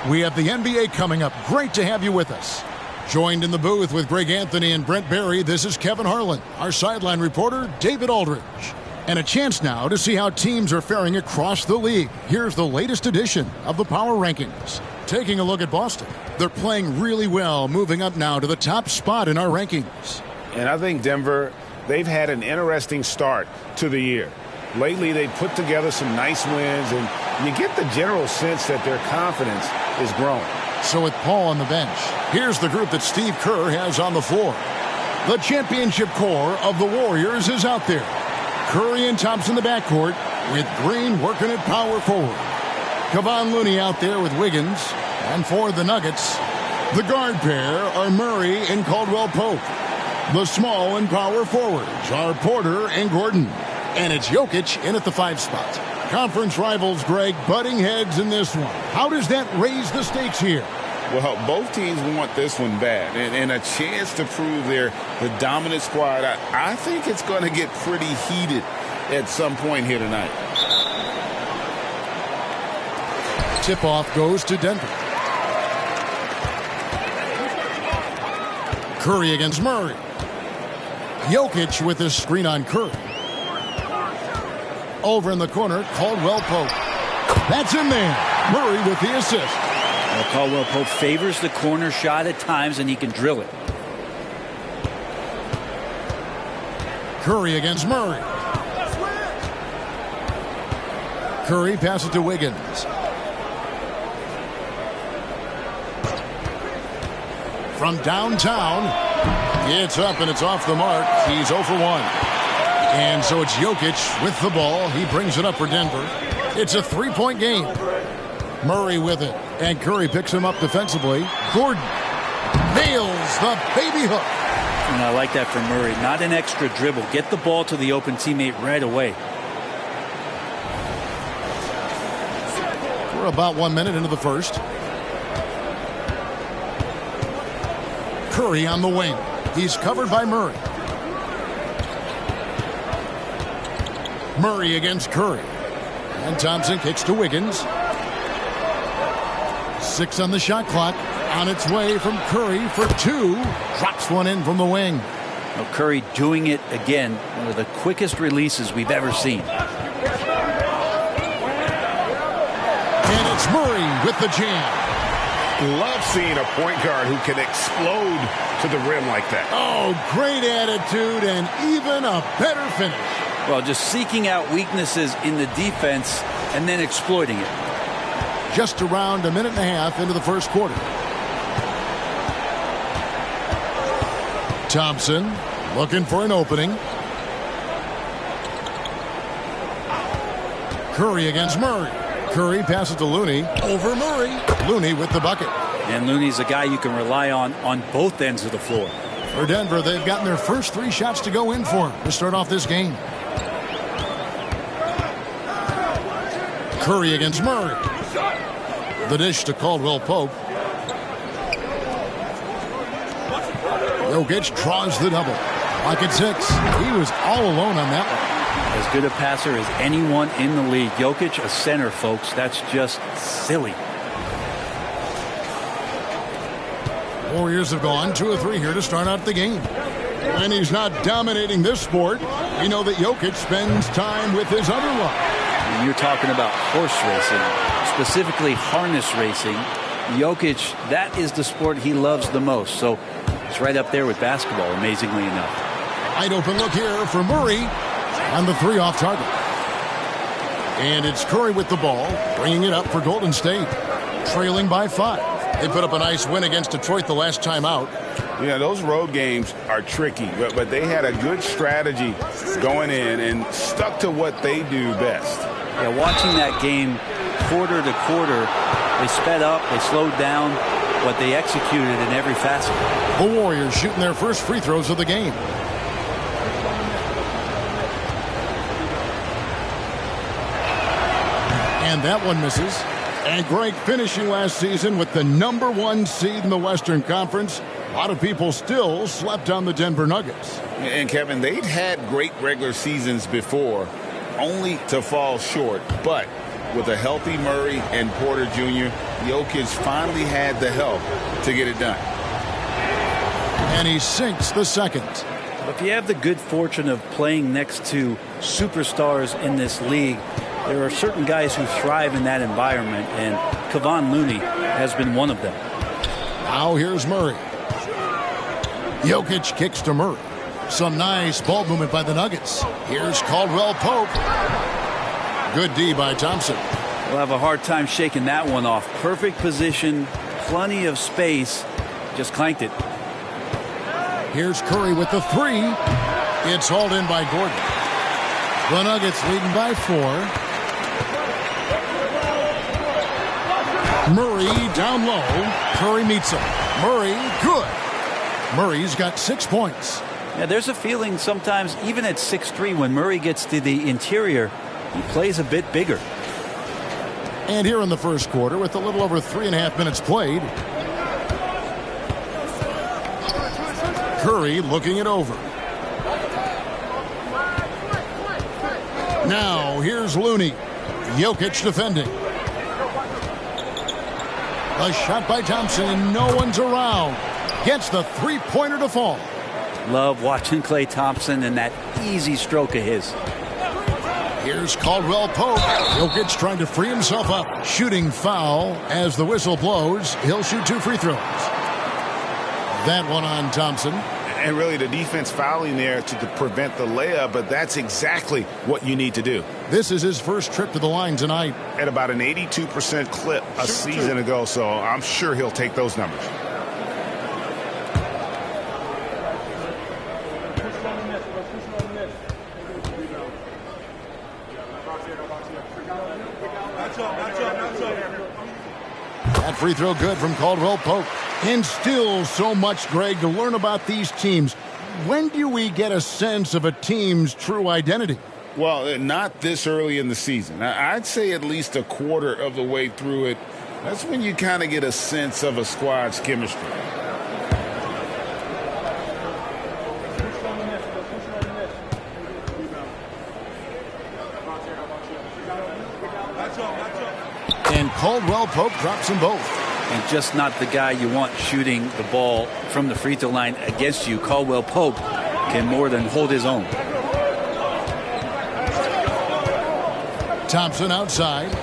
We have the NBA coming up. Great to have you with us. Joined in the booth with Greg Anthony and Brent Barry, this is Kevin Harlan. Our sideline reporter, David Aldridge. And a chance now to see how teams are faring across the league. Here's the latest edition of the Power Rankings. Taking a look at Boston. They're playing really well, moving up now to the top spot in our rankings. And I think Denver, they've had an interesting start to the year. Lately, they've put together some nice wins, and you get the general sense that their confidence is growing. So with Paul on the bench, here's the group that Steve Kerr has on the floor. The championship core of the Warriors is out there. Curry and Thompson in the backcourt, with Green working at power forward. Kevon Looney out there with Wiggins. And for the Nuggets, the guard pair are Murray and Caldwell Pope. The small and power forwards are Porter and Gordon. And it's Jokic in at the 5 spot. Conference rivals, Greg, butting heads in this one. How does that raise the stakes here? Well, both teams want this one bad, and a chance to prove they're the dominant squad. I think it's going to get pretty heated at some point here tonight. Tip-off goes to Denver. Curry against Murray. Jokic with his screen on Curry. Over in the corner, Caldwell Pope. That's in there. Murray with the assist. Well, Caldwell Pope favors the corner shot at times, and he can drill it. Curry against Murray. Curry passes to Wiggins. From downtown, it's up and it's off the mark. He's 0 for 1. And so it's Jokic with the ball. He brings it up for Denver. It's a 3-point game. Murray with it. And Curry picks him up defensively. Gordon nails the baby hook. And I like that from Murray. Not an extra dribble. Get the ball to the open teammate right away. We're about 1 minute into the first. Curry on the wing. He's covered by Murray. Murray against Curry. And Thompson kicks to Wiggins. 6 on the shot clock. On its way from Curry for 2. Drops one in from the wing. Well, Curry doing it again. One of the quickest releases we've ever seen. And it's Murray with the jam. Love seeing a point guard who can explode to the rim like that. Oh, great attitude and even a better finish. Well, just seeking out weaknesses in the defense and then exploiting it. Just around a minute and a half into the first quarter. Thompson looking for an opening. Curry against Murray. Curry passes to Looney. Over Murray. Looney with the bucket. And Looney's a guy you can rely on both ends of the floor. For Denver, they've gotten their first 3 shots to go in for to start off this game. Curry against Murray. The dish to Caldwell Pope. Jokic draws the double. Pocket 6. He was all alone on that one. As good a passer as anyone in the league. Jokic, a center, folks. That's just silly. Warriors have gone 2 of 3 here to start out the game. When he's not dominating this sport, we know that Jokic spends time with his other love. You're talking about horse racing, specifically harness racing. Jokic, that is the sport he loves the most. So it's right up there with basketball, amazingly enough. Wide open look here for Murray. And the 3 off target. And it's Curry with the ball, bringing it up for Golden State. Trailing by 5. They put up a nice win against Detroit the last time out. Yeah, those road games are tricky, but they had a good strategy going in and stuck to what they do best. Yeah, watching that game quarter to quarter, they sped up, they slowed down, but they executed in every facet. The Warriors shooting their first free throws of the game. And that one misses. And Greg finishing last season with the #1 seed in the Western Conference. A lot of people still slept on the Denver Nuggets. And Kevin, they'd had great regular seasons before, only to fall short. But with a healthy Murray and Porter Jr., Jokic finally had the help to get it done. And he sinks the second. If you have the good fortune of playing next to superstars in this league, there are certain guys who thrive in that environment, and Kevon Looney has been one of them. Now here's Murray. Jokic kicks to Murray. Some nice ball movement by the Nuggets. Here's Caldwell Pope. Good D by Thompson. We'll have a hard time shaking that one off. Perfect position, plenty of space, just clanked it. Here's Curry with the three. It's hauled in by Gordon. The Nuggets leading by 4. Murray down low. Curry meets him. Murray, good. Murray's got 6 points. Yeah, there's a feeling sometimes, even at 6'3", when Murray gets to the interior, he plays a bit bigger. And here in the first quarter, with a little over 3.5 minutes played, Curry looking it over. Now here's Looney. Jokic defending. A shot by Thompson, and no one's around. Gets the three-pointer to fall. Love watching Klay Thompson and that easy stroke of his. Here's Caldwell Pope. Jokic trying to free himself up. Shooting foul as the whistle blows. He'll shoot 2 free throws. That one on Thompson. And really the defense fouling there to prevent the layup, but that's exactly what you need to do. This is his first trip to the line tonight. At about an 82% clip a season ago, so I'm sure he'll take those numbers. That free throw good from Caldwell Pope. And still so much, Greg, to learn about these teams. When do we get a sense of a team's true identity? Well, not this early in the season. I'd say at least a quarter of the way through it. That's when you kind of get a sense of a squad's chemistry. And Caldwell Pope drops them both. And just not the guy you want shooting the ball from the free throw line against you. Caldwell Pope can more than hold his own. Thompson outside.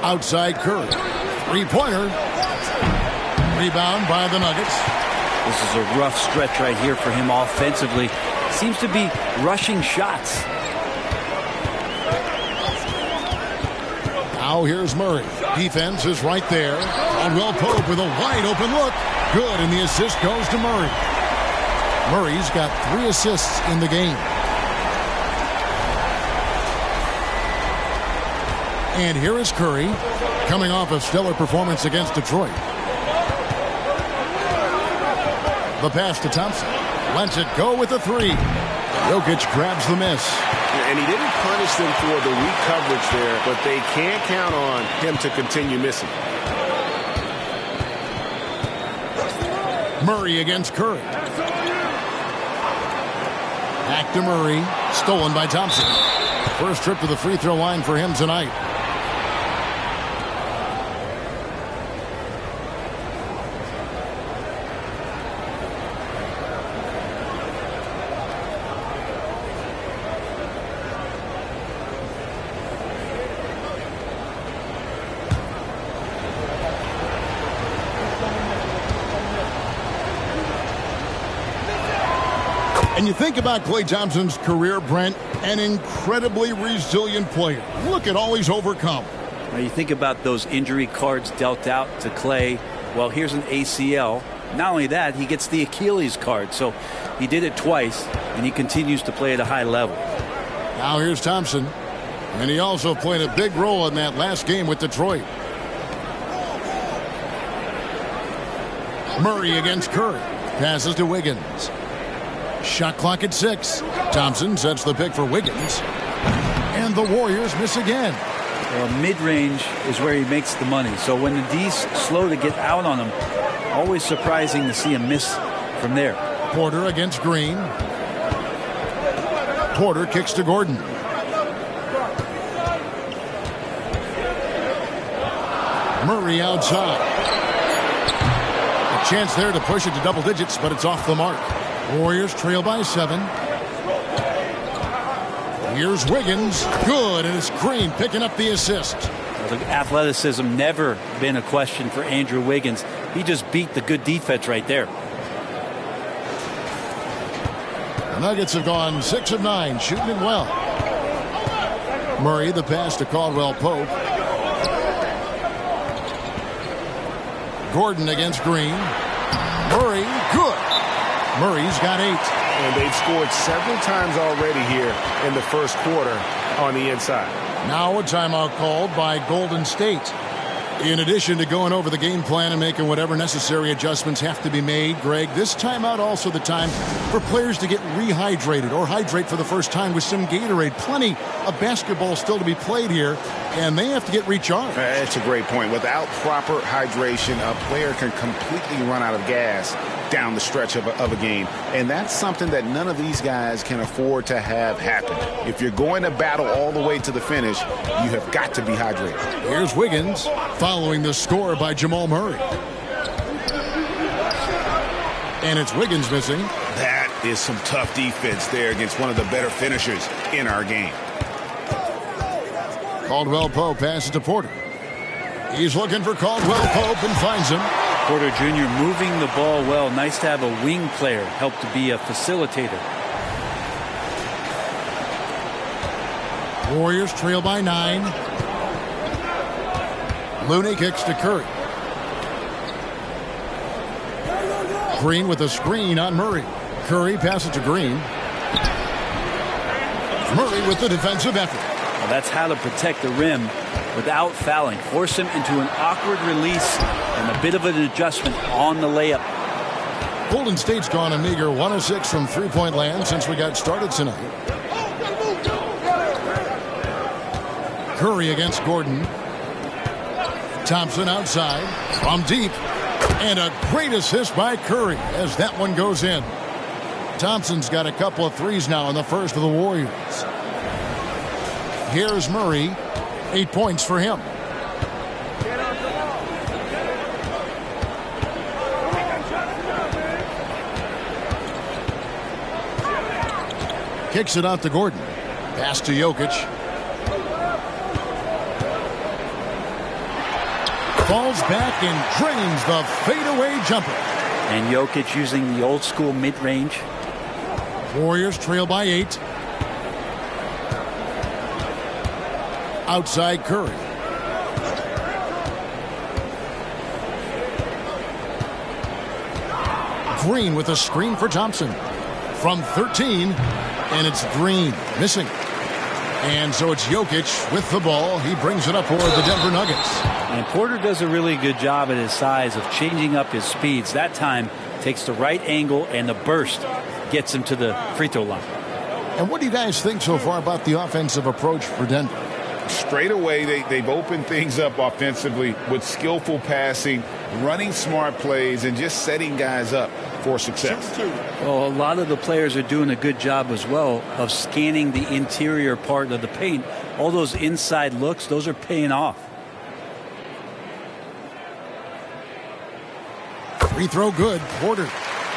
Outside Curry. Three-pointer. Rebound by the Nuggets. This is a rough stretch right here for him offensively. Seems to be rushing shots. Now here's Murray. Defense is right there. Caldwell Pope with a wide open look. Good, and the assist goes to Murray. Murray's got 3 assists in the game. And here is Curry, coming off a stellar performance against Detroit. The pass to Thompson. Lets it go with a 3. Jokic grabs the miss. And he didn't punish them for the weak coverage there, but they can't count on him to continue missing. Murray against Curry. Back to Murray. Stolen by Thompson. First trip to the free throw line for him tonight. And you think about Klay Thompson's career, Brent, an incredibly resilient player. Look at all he's overcome. Now you think about those injury cards dealt out to Klay. Well, here's an ACL. Not only that, he gets the Achilles card. So he did it twice, and he continues to play at a high level. Now here's Thompson. And he also played a big role in that last game with Detroit. Murray against Curry. Passes to Wiggins. Shot clock at 6. Thompson sets the pick for Wiggins. And the Warriors miss again. Well, mid-range is where he makes the money. So when the D's slow to get out on him, always surprising to see him miss from there. Porter against Green. Porter kicks to Gordon. Murray outside. A chance there to push it to double digits, but it's off the mark. Warriors trail by 7. Here's Wiggins. Good, and it's Green picking up the assist. The athleticism never been a question for Andrew Wiggins. He just beat the good defense right there. The Nuggets have gone 6 of 9, shooting it well. Murray, the pass to Caldwell Pope. Gordon against Green. Murray, good. Murray's got 8. And they've scored several times already here in the first quarter on the inside. Now a timeout called by Golden State. In addition to going over the game plan and making whatever necessary adjustments have to be made, Greg, this timeout also the time for players to get rehydrated or hydrate for the first time with some Gatorade. Plenty of basketball still to be played here, and they have to get recharged. That's a great point. Without proper hydration, a player can completely run out of gas down the stretch of a game. And that's something that none of these guys can afford to have happen. If you're going to battle all the way to the finish, you have got to be hydrated. Here's Wiggins following the score by Jamal Murray. And it's Wiggins missing. That is some tough defense there against one of the better finishers in our game. Caldwell Pope passes to Porter. He's looking for Caldwell Pope and finds him. Porter Jr. moving the ball well. Nice to have a wing player help to be a facilitator. Warriors trail by 9. Looney kicks to Curry. Green with a screen on Murray. Curry passes to Green. Murray with the defensive effort. Well, that's how to protect the rim without fouling. Force him into an awkward release and a bit of an adjustment on the layup. Golden State's gone a meager 1 of 6 from three-point land since we got started tonight. Curry against Gordon. Thompson outside from deep. And a great assist by Curry as that one goes in. Thompson's got a couple of threes now in the first of the Warriors. Here's Murray. 8 points for him. Kicks it out to Gordon. Pass to Jokic. Falls back and drains the fadeaway jumper. And Jokic using the old school mid-range. Warriors trail by 8. Outside Curry. Green with a screen for Thompson. From 13, and it's Green missing. And so it's Jokic with the ball. He brings it up for the Denver Nuggets. And Porter does a really good job at his size of changing up his speeds. That time takes the right angle and the burst gets him to the free throw line. And what do you guys think so far about the offensive approach for Denver? Straight away, they've opened things up offensively with skillful passing, running smart plays, and just setting guys up for success. Well, a lot of the players are doing a good job as well of scanning the interior part of the paint. All those inside looks, those are paying off. Free throw good. Porter.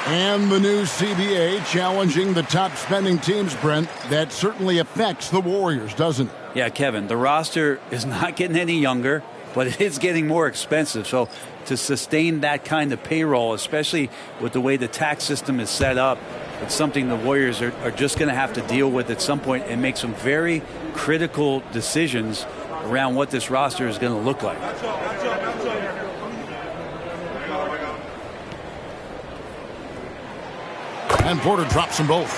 And the new CBA challenging the top spending teams, Brent. That certainly affects the Warriors, doesn't it? Yeah, Kevin, the roster is not getting any younger, but it is getting more expensive. So to sustain that kind of payroll, especially with the way the tax system is set up, it's something the Warriors are just going to have to deal with at some point and make some very critical decisions around what this roster is going to look like. And Porter drops them both.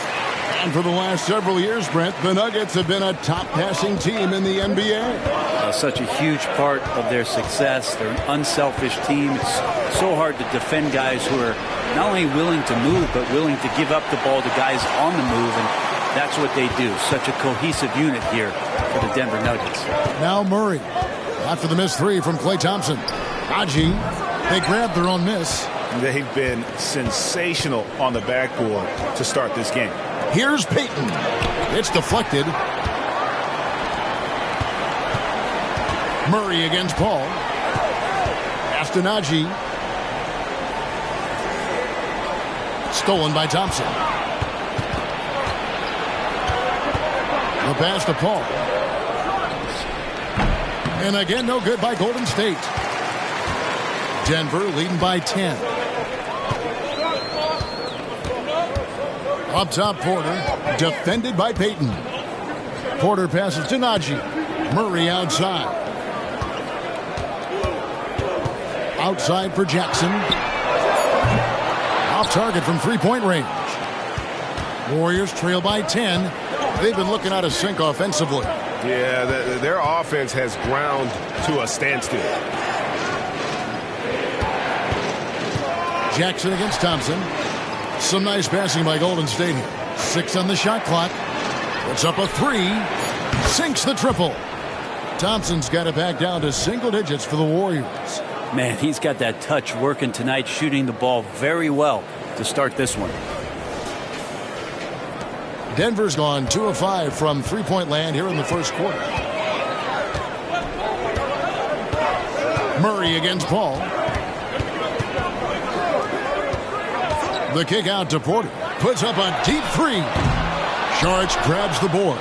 And for the last several years, Brent, the Nuggets have been a top passing team in the NBA. Such a huge part of their success. They're an unselfish team. It's so hard to defend guys who are not only willing to move, but willing to give up the ball to guys on the move. And that's what they do. Such a cohesive unit here for the Denver Nuggets. Now Murray. After the missed three from Klay Thompson. Haji, they grabbed their own miss. They've been sensational on the backboard to start this game. Here's Payton. It's deflected. Murray against Paul. pass to Najee. Stolen by Thompson. The pass to Paul. And again, no good by Golden State. Denver leading by 10. Up top, Porter. Defended by Payton. Porter passes to Najee. Murray outside. Outside for Jackson. Off target from three-point range. Warriors trail by 10. They've been looking out of sync offensively. Yeah, their offense has ground to a standstill. Jackson against Thompson. Some nice passing by Golden State here. 6 on the shot clock. Puts up a 3. Sinks the triple. Thompson's got it back down to single digits for the Warriors. Man, he's got that touch working tonight, shooting the ball very well to start this one. Denver's gone 2 of 5 from three-point land here in the first quarter. Murray against Paul. The kick out to Porter. Puts up a deep 3. Sharks grabs the board.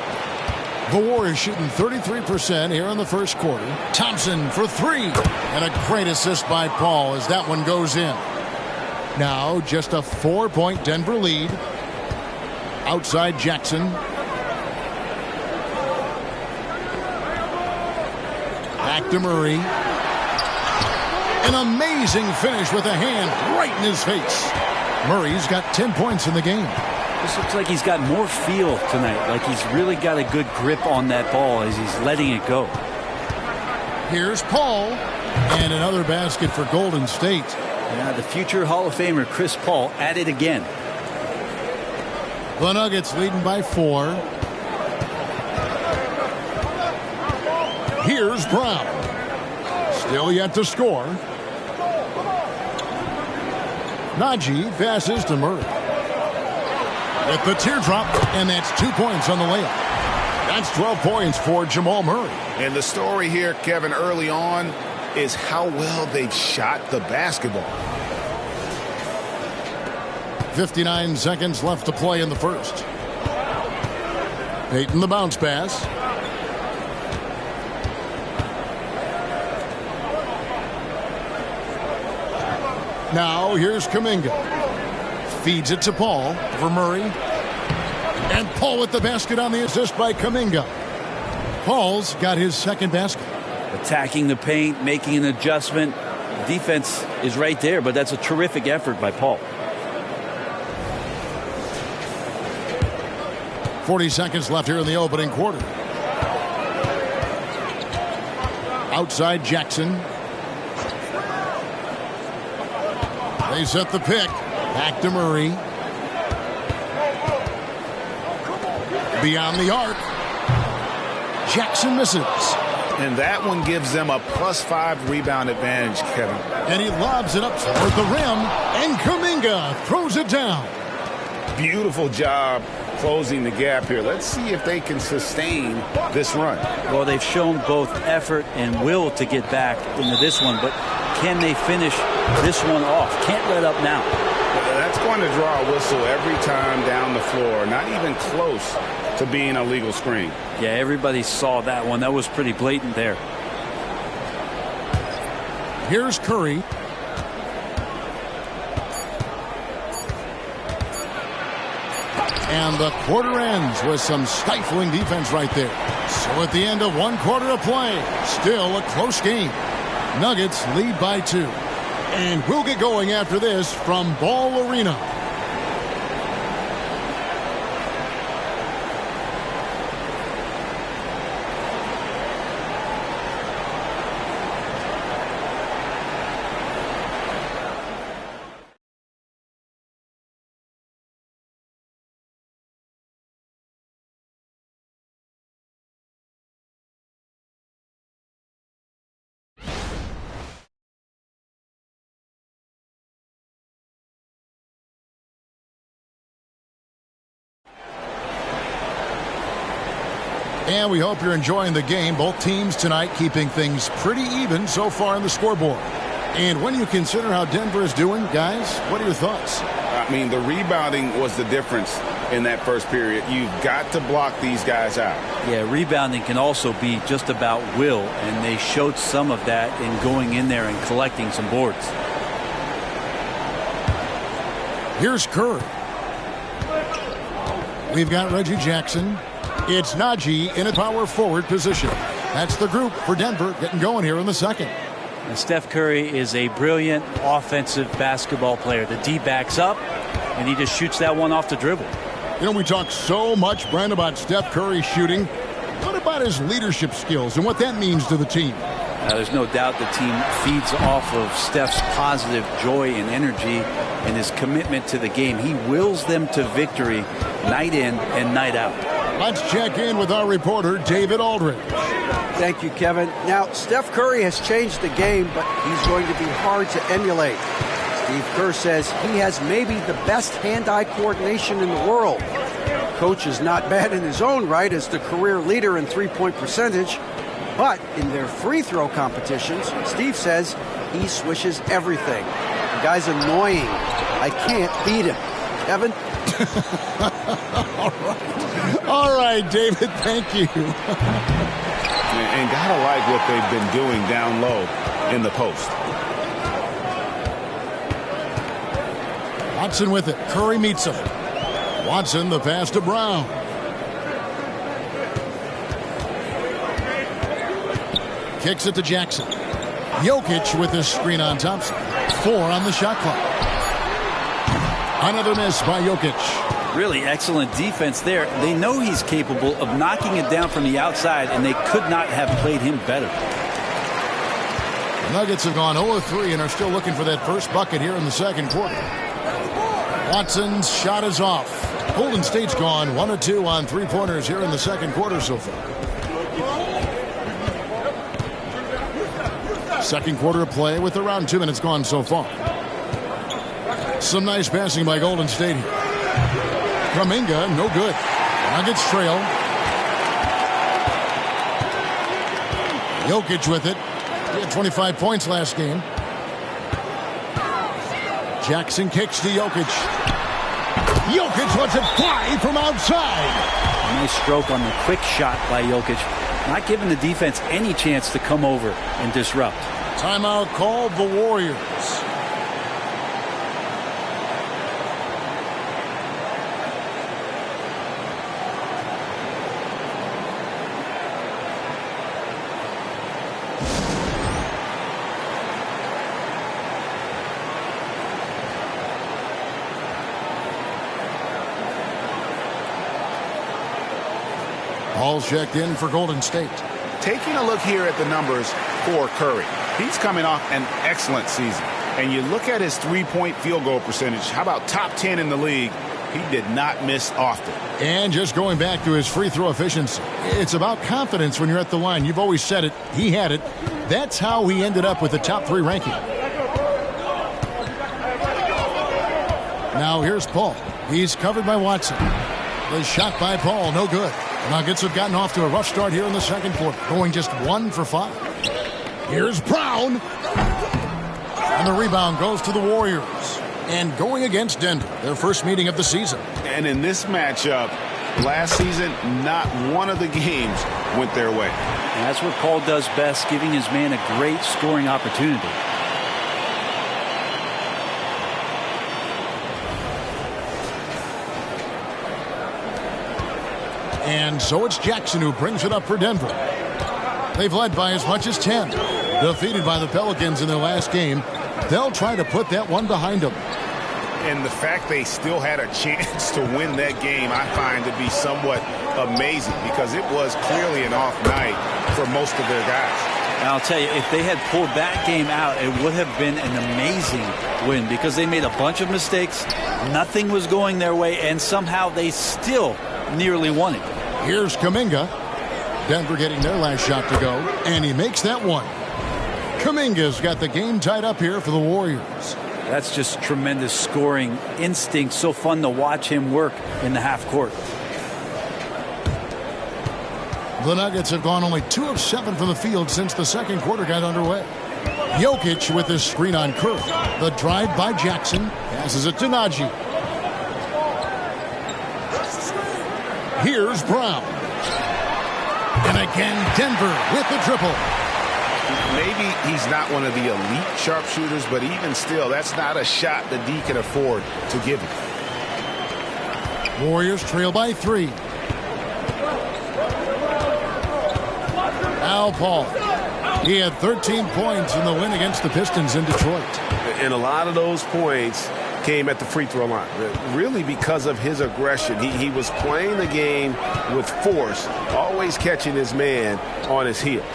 The Warriors shooting 33% here in the first quarter. Thompson for 3. And a great assist by Paul as that one goes in. Now just a 4-point Denver lead. Outside Jackson. Back to Murray. An amazing finish with a hand right in his face. Murray's got 10 points in the game. This looks like he's got more feel tonight. Like he's really got a good grip on that ball as he's letting it go. Here's Paul. And another basket for Golden State. Yeah, the future Hall of Famer Chris Paul at it again. The Nuggets leading by 4. Here's Brown. Still yet to score. Najee passes to Murray. With the teardrop, and that's 2 points on the layup. That's 12 points for Jamal Murray. And the story here, Kevin, early on is how well they've shot the basketball. 59 seconds left to play in the first. Payton the bounce pass. Now here's Kuminga. Feeds it to Paul for Murray. And Paul with the basket on the assist by Kuminga. Paul's got his second basket. Attacking the paint, making an adjustment. Defense is right there, but that's a terrific effort by Paul. 40 seconds left here in the opening quarter. Outside Jackson. They set the pick. Back to Murray. Beyond the arc. Jackson misses. And that one gives them a +5 rebound advantage, Kevin. And he lobs it up toward the rim. And Kuminga throws it down. Beautiful job closing the gap here. Let's see if they can sustain this run. Well, they've shown both effort and will to get back into this one, but can they finish this one off? Can't let up now. That's going to draw a whistle every time down the floor. Not even close to being a legal screen. Yeah, everybody saw that one. That was pretty blatant there. Here's Curry. And the quarter ends with some stifling defense right there. So at the end of one quarter of play, still a close game. Nuggets lead by 2. And we'll get going after this from Ball Arena. And we hope you're enjoying the game. Both teams tonight keeping things pretty even so far on the scoreboard. And when you consider how Denver is doing, guys, what are your thoughts? I mean, the rebounding was the difference in that first period. You've got to block these guys out. Yeah, rebounding can also be just about will, and they showed some of that in going in there and collecting some boards. Here's Curry. We've got Reggie Jackson. It's Najee in a power forward position. That's the group for Denver getting going here in the second. And Steph Curry is a brilliant offensive basketball player. The D backs up, and he just shoots that one off the dribble. You know, we talk so much, Brent, about Steph Curry shooting. What about his leadership skills and what that means to the team? There's no doubt the team feeds off of Steph's positive joy and energy and his commitment to the game. He wills them to victory night in and night out. Let's check in with our reporter, David Aldridge. Thank you, Kevin. Now, Steph Curry has changed the game, but he's going to be hard to emulate. Steve Kerr says he has maybe the best hand-eye coordination in the world. Coach is not bad in his own right as the career leader in three-point percentage, but in their free throw competitions, Steve says he swishes everything. The guy's annoying. I can't beat him. Kevin? All right, David, thank you. And gotta like what they've been doing down low in the post. Watson with it. Curry meets him. Watson, the pass to Brown. Kicks it to Jackson. Jokic with his screen on Thompson. 4 on the shot clock. Another miss by Jokic. Really excellent defense there. They know he's capable of knocking it down from the outside, and they could not have played him better. The Nuggets have gone 0-3 and are still looking for that first bucket here in the second quarter. Watson's shot is off. Golden State's gone 1-2 on three-pointers here in the second quarter so far. Second quarter of play with around 2 minutes gone so far. Some nice passing by Golden State here. Kuminga, no good. Nuggets trail. Jokic with it. He had 25 points last game. Jackson kicks to Jokic. Jokic lets it fly from outside. Nice stroke on the quick shot by Jokic. Not giving the defense any chance to come over and disrupt. Timeout called the Warriors. All checked in for Golden State. Taking a look here at the numbers for Curry. He's coming off an excellent season. And you look at his three-point field goal percentage. How about top 10 in the league? He did not miss often. And just going back to his free throw efficiency. It's about confidence when you're at the line. You've always said it. He had it. That's how he ended up with the top 3 ranking. Now here's Paul. He's covered by Watson. The shot by Paul, no good. Nuggets have gotten off to a rough start here in the second quarter, going just 1 for 5. Here's Brown. And the rebound goes to the Warriors. And going against Denver, their first meeting of the season. And in this matchup, last season, not one of the games went their way. And that's what Paul does best, giving his man a great scoring opportunity. And so it's Jackson who brings it up for Denver. They've led by as much as 10. Defeated by the Pelicans in their last game. They'll try to put that one behind them. And the fact they still had a chance to win that game, I find to be somewhat amazing because it was clearly an off night for most of their guys. And I'll tell you, if they had pulled that game out, it would have been an amazing win because they made a bunch of mistakes. Nothing was going their way, and somehow they still nearly won it. Here's Kuminga. Denver getting their last shot to go, and he makes that one. Kuminga's got the game tied up here for the Warriors. That's just tremendous scoring instinct. So fun to watch him work in the half court. The Nuggets have gone only 2 of 7 from the field since the second quarter got underway. Jokic with his screen on Curry. The drive by Jackson. Passes it to Najee. Here's Brown. And again, Denver with the triple. Maybe he's not one of the elite sharpshooters, but even still, that's not a shot that D can afford to give him. Warriors trail by 3. Al Paul. He had 13 points in the win against the Pistons in Detroit. And a lot of those points came at the free throw line, really because of his aggression. He was playing the game with force, always catching his man on his heels.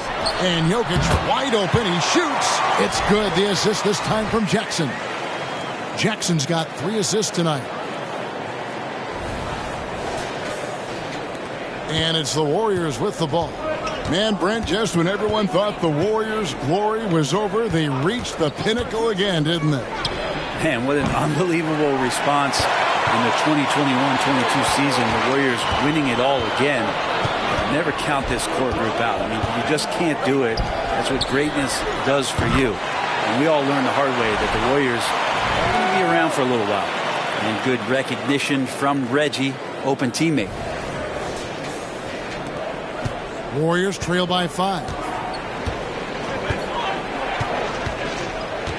And Jokic wide open. He shoots. It's good. The assist this time from Jackson. Jackson's got 3 assists tonight. And it's the Warriors with the ball. Man, Brent, just when everyone thought the Warriors' glory was over, they reached the pinnacle again, didn't they? Man, what an unbelievable response in the 2021-22 season. The Warriors winning it all again. Never count this core group out. I mean, you just can't do it. That's what greatness does for you. And we all learned the hard way that the Warriors are going to be around for a little while. And good recognition from Reggie, open teammate. Warriors trail by 5.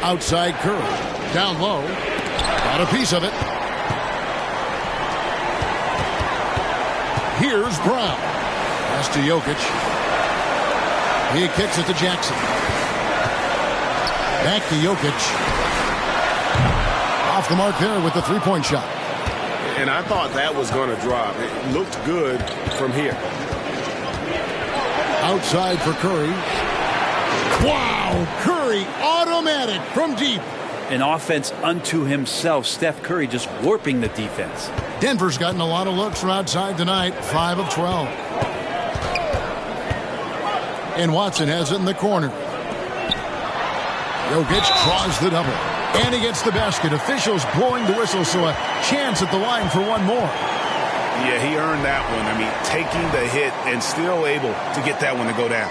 Outside Curry. Down low. Got a piece of it. Here's Brown. Pass to Jokic. He kicks it to Jackson. Back to Jokic. Off the mark there with the three-point shot. And I thought that was going to drop. It looked good from here. Outside for Curry. Wow! Curry automatic from deep. An offense unto himself. Steph Curry just warping the defense. Denver's gotten a lot of looks from outside tonight. 5 of 12. And Watson has it in the corner. Jokic draws the double. And he gets the basket. Officials blowing the whistle, so a chance at the line for one more. Yeah, he earned that one. I mean, taking the hit and still able to get that one to go down.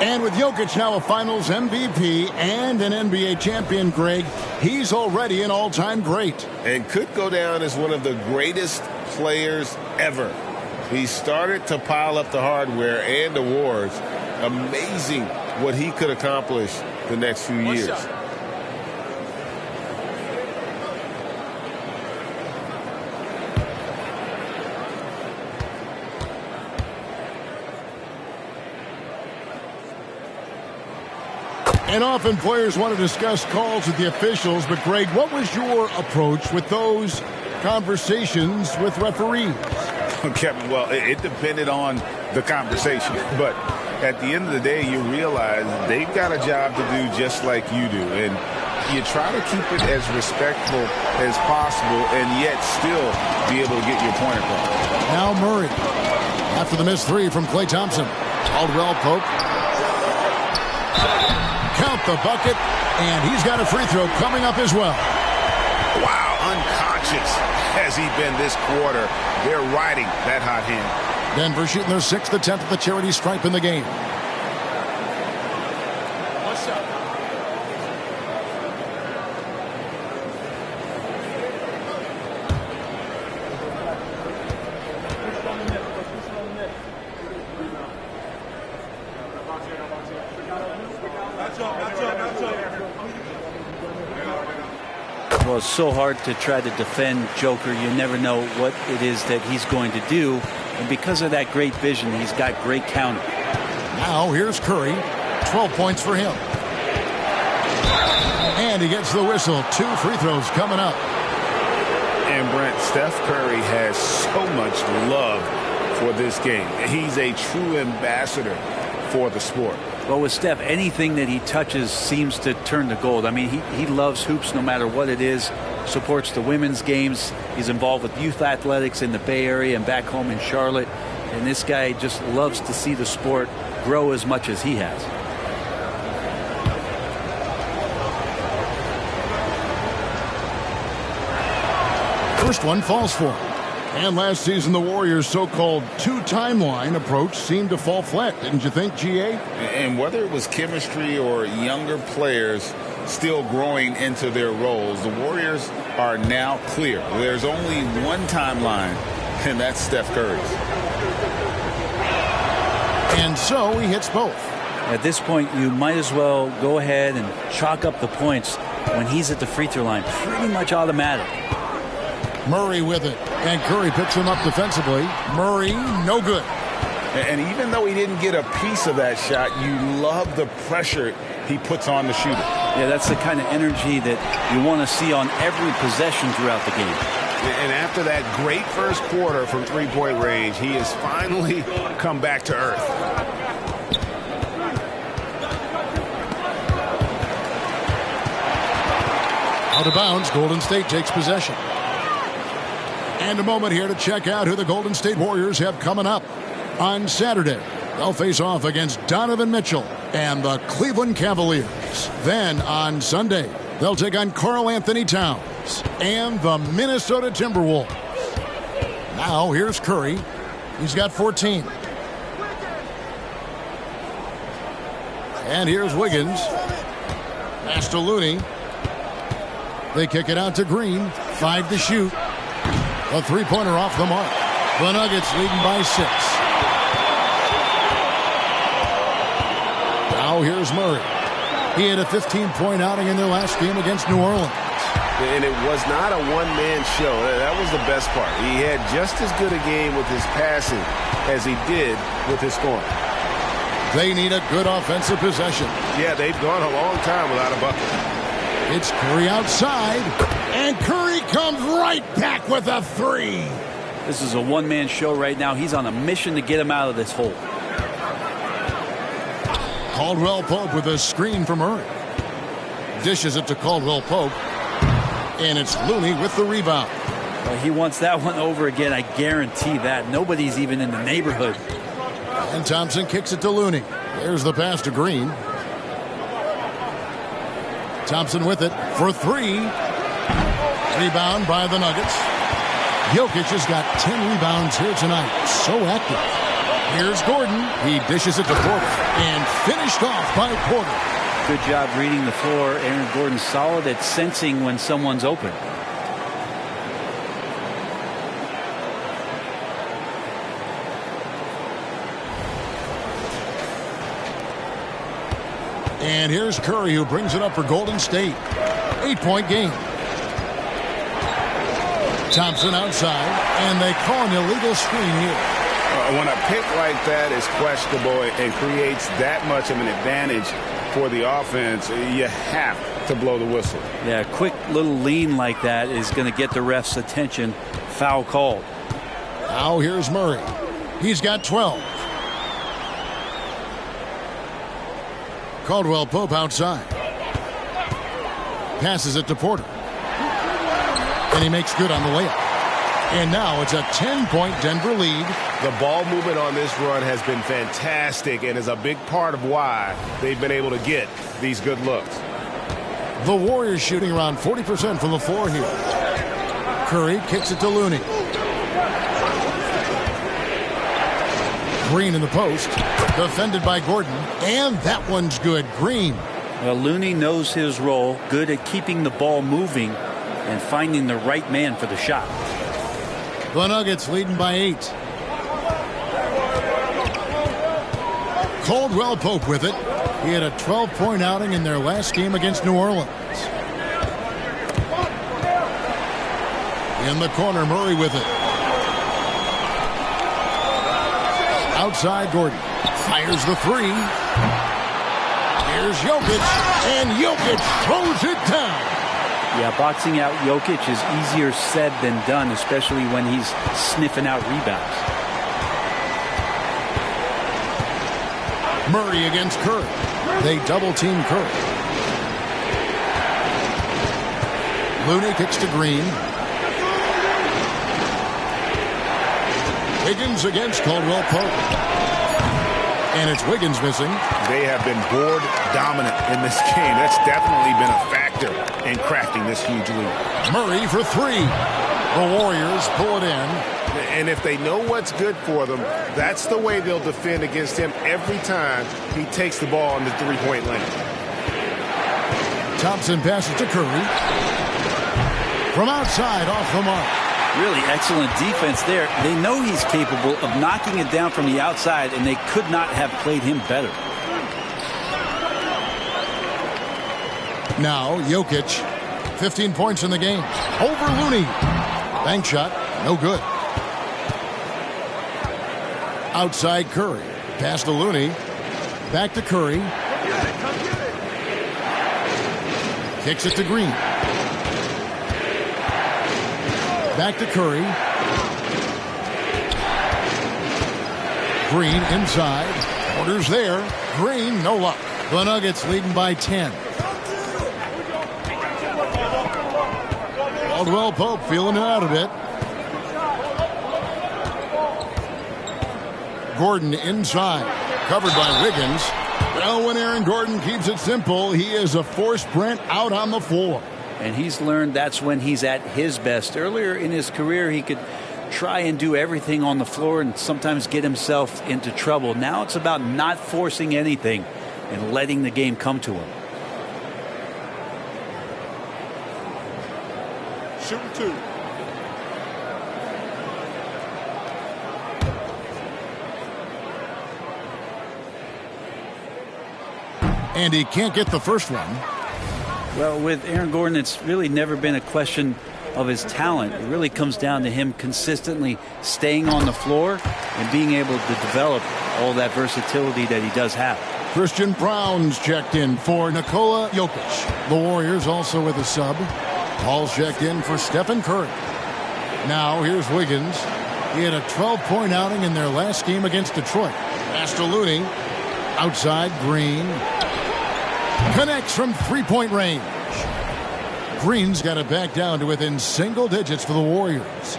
And with Jokic now a Finals MVP and an NBA champion, Greg, he's already an all-time great. And could go down as one of the greatest players ever. He started to pile up the hardware and awards. Amazing what he could accomplish the next few years. And often players want to discuss calls with the officials, but Greg, what was your approach with those conversations with referees? Kevin, well, it depended on the conversation, but at the end of the day, you realize they've got a job to do just like you do, and you try to keep it as respectful as possible and yet still be able to get your point across. Now Murray, after the missed 3 from Klay Thompson. Caldwell Pope. Count the bucket, and he's got a free throw coming up as well. Wow, unconscious has he been this quarter. They're riding that hot hand. Denver shooting their 6th attempt at the charity stripe in the game. What's up? Well, it's so hard to try to defend Joker. You never know what it is that he's going to do. And because of that great vision, he's got great counter. Now here's Curry. 12 points for him. And he gets the whistle. 2 free throws coming up. And Brent, Steph Curry has so much love for this game. He's a true ambassador for the sport. Well, with Steph, anything that he touches seems to turn to gold. I mean, he loves hoops no matter what it is, supports the women's games. He's involved with youth athletics in the Bay Area and back home in Charlotte. And this guy just loves to see the sport grow as much as he has. First one falls for him. And last season, the Warriors' so-called two-timeline approach seemed to fall flat, didn't you think, G.A.? And whether it was chemistry or younger players still growing into their roles, the Warriors are now clear. There's only one timeline, and that's Steph Curry's. And so he hits both. At this point, you might as well go ahead and chalk up the points when he's at the free throw line. Pretty much automatic. Murray with it, and Curry picks him up defensively. Murray, no good. And even though he didn't get a piece of that shot, you love the pressure he puts on the shooter. Yeah, that's the kind of energy that you want to see on every possession throughout the game. And after that great first quarter from three-point range, he has finally come back to earth. Out of bounds, Golden State takes possession. And a moment here to check out who the Golden State Warriors have coming up. On Saturday, they'll face off against Donovan Mitchell and the Cleveland Cavaliers. Then on Sunday, they'll take on Karl Anthony Towns and the Minnesota Timberwolves. Now here's Curry. He's got 14. And here's Wiggins. Pass to Looney. They kick it out to Green. 5 to shoot. A three-pointer off the mark. The Nuggets leading by 6. Now here's Murray. He had a 15-point outing in their last game against New Orleans. And it was not a one-man show. That was the best part. He had just as good a game with his passing as he did with his scoring. They need a good offensive possession. Yeah, they've gone a long time without a bucket. It's Curry outside, and Curry comes right back with a 3. This is a one-man show right now. He's on a mission to get him out of this hole. Caldwell Pope with a screen for Murray. Dishes it to Caldwell Pope, and it's Looney with the rebound. Well, he wants that one over again, I guarantee that. Nobody's even in the neighborhood. And Thompson kicks it to Looney. There's the pass to Green. Thompson with it for 3. Rebound by the Nuggets. Jokic has got 10 rebounds here tonight. So active. Here's Gordon. He dishes it to Porter. And finished off by Porter. Good job reading the floor. Aaron Gordon's solid at sensing when someone's open. And here's Curry, who brings it up for Golden State. 8-point game. Thompson outside, and they call an illegal screen here. When a pick like that is questionable and creates that much of an advantage for the offense, you have to blow the whistle. Yeah, a quick little lean like that is going to get the ref's attention. Foul called. Now here's Murray. He's got 12. Caldwell Pope outside. Passes it to Porter. And he makes good on the layup. And now it's a 10-point Denver lead. The ball movement on this run has been fantastic and is a big part of why they've been able to get these good looks. The Warriors shooting around 40% from the floor here. Curry kicks it to Looney. Green in the post. Defended by Gordon. And that one's good. Green. Well, Looney knows his role. Good at keeping the ball moving and finding the right man for the shot. The Nuggets leading by 8. Caldwell Pope with it. He had a 12-point outing in their last game against New Orleans. In the corner, Murray with it. Outside, Gordon fires the 3. Here's Jokic, and Jokic throws it down. Yeah, boxing out Jokic is easier said than done, especially when he's sniffing out rebounds. Murray against Curry. They double-team Curry. Looney kicks to Green. Wiggins against Caldwell Pope. And it's Wiggins missing. They have been board dominant in this game. That's definitely been a factor in crafting this huge lead. Murray for 3. The Warriors pull it in. And if they know what's good for them, that's the way they'll defend against him every time he takes the ball in the three-point lane. Thompson passes to Curry. From outside, off the mark. Really excellent defense there. They know he's capable of knocking it down from the outside, and they could not have played him better. Now, Jokic, 15 points in the game. Over Looney. Bank shot, no good. Outside Curry. Pass to Looney. Back to Curry. Kicks it to Green. Back to Curry. Green inside. Orders there. Green, no luck. The Nuggets leading by 10. Caldwell Pope feeling it out a bit. Gordon inside. Covered by Wiggins. Well, when Aaron Gordon keeps it simple, he is a force Brent out on the floor. And he's learned that's when he's at his best. Earlier in his career, he could try and do everything on the floor and sometimes get himself into trouble. Now it's about not forcing anything and letting the game come to him. Shooting two. And he can't get the first one. Well, with Aaron Gordon, it's really never been a question of his talent. It really comes down to him consistently staying on the floor and being able to develop all that versatility that he does have. Christian Brown's checked in for Nikola Jokic. The Warriors also with a sub. Paul's checked in for Stephen Curry. Now here's Wiggins. He had a 12-point outing in their last game against Detroit. Pass to Looney. Outside Green. Connects from three-point range. Green's got it back down to within single digits for the Warriors.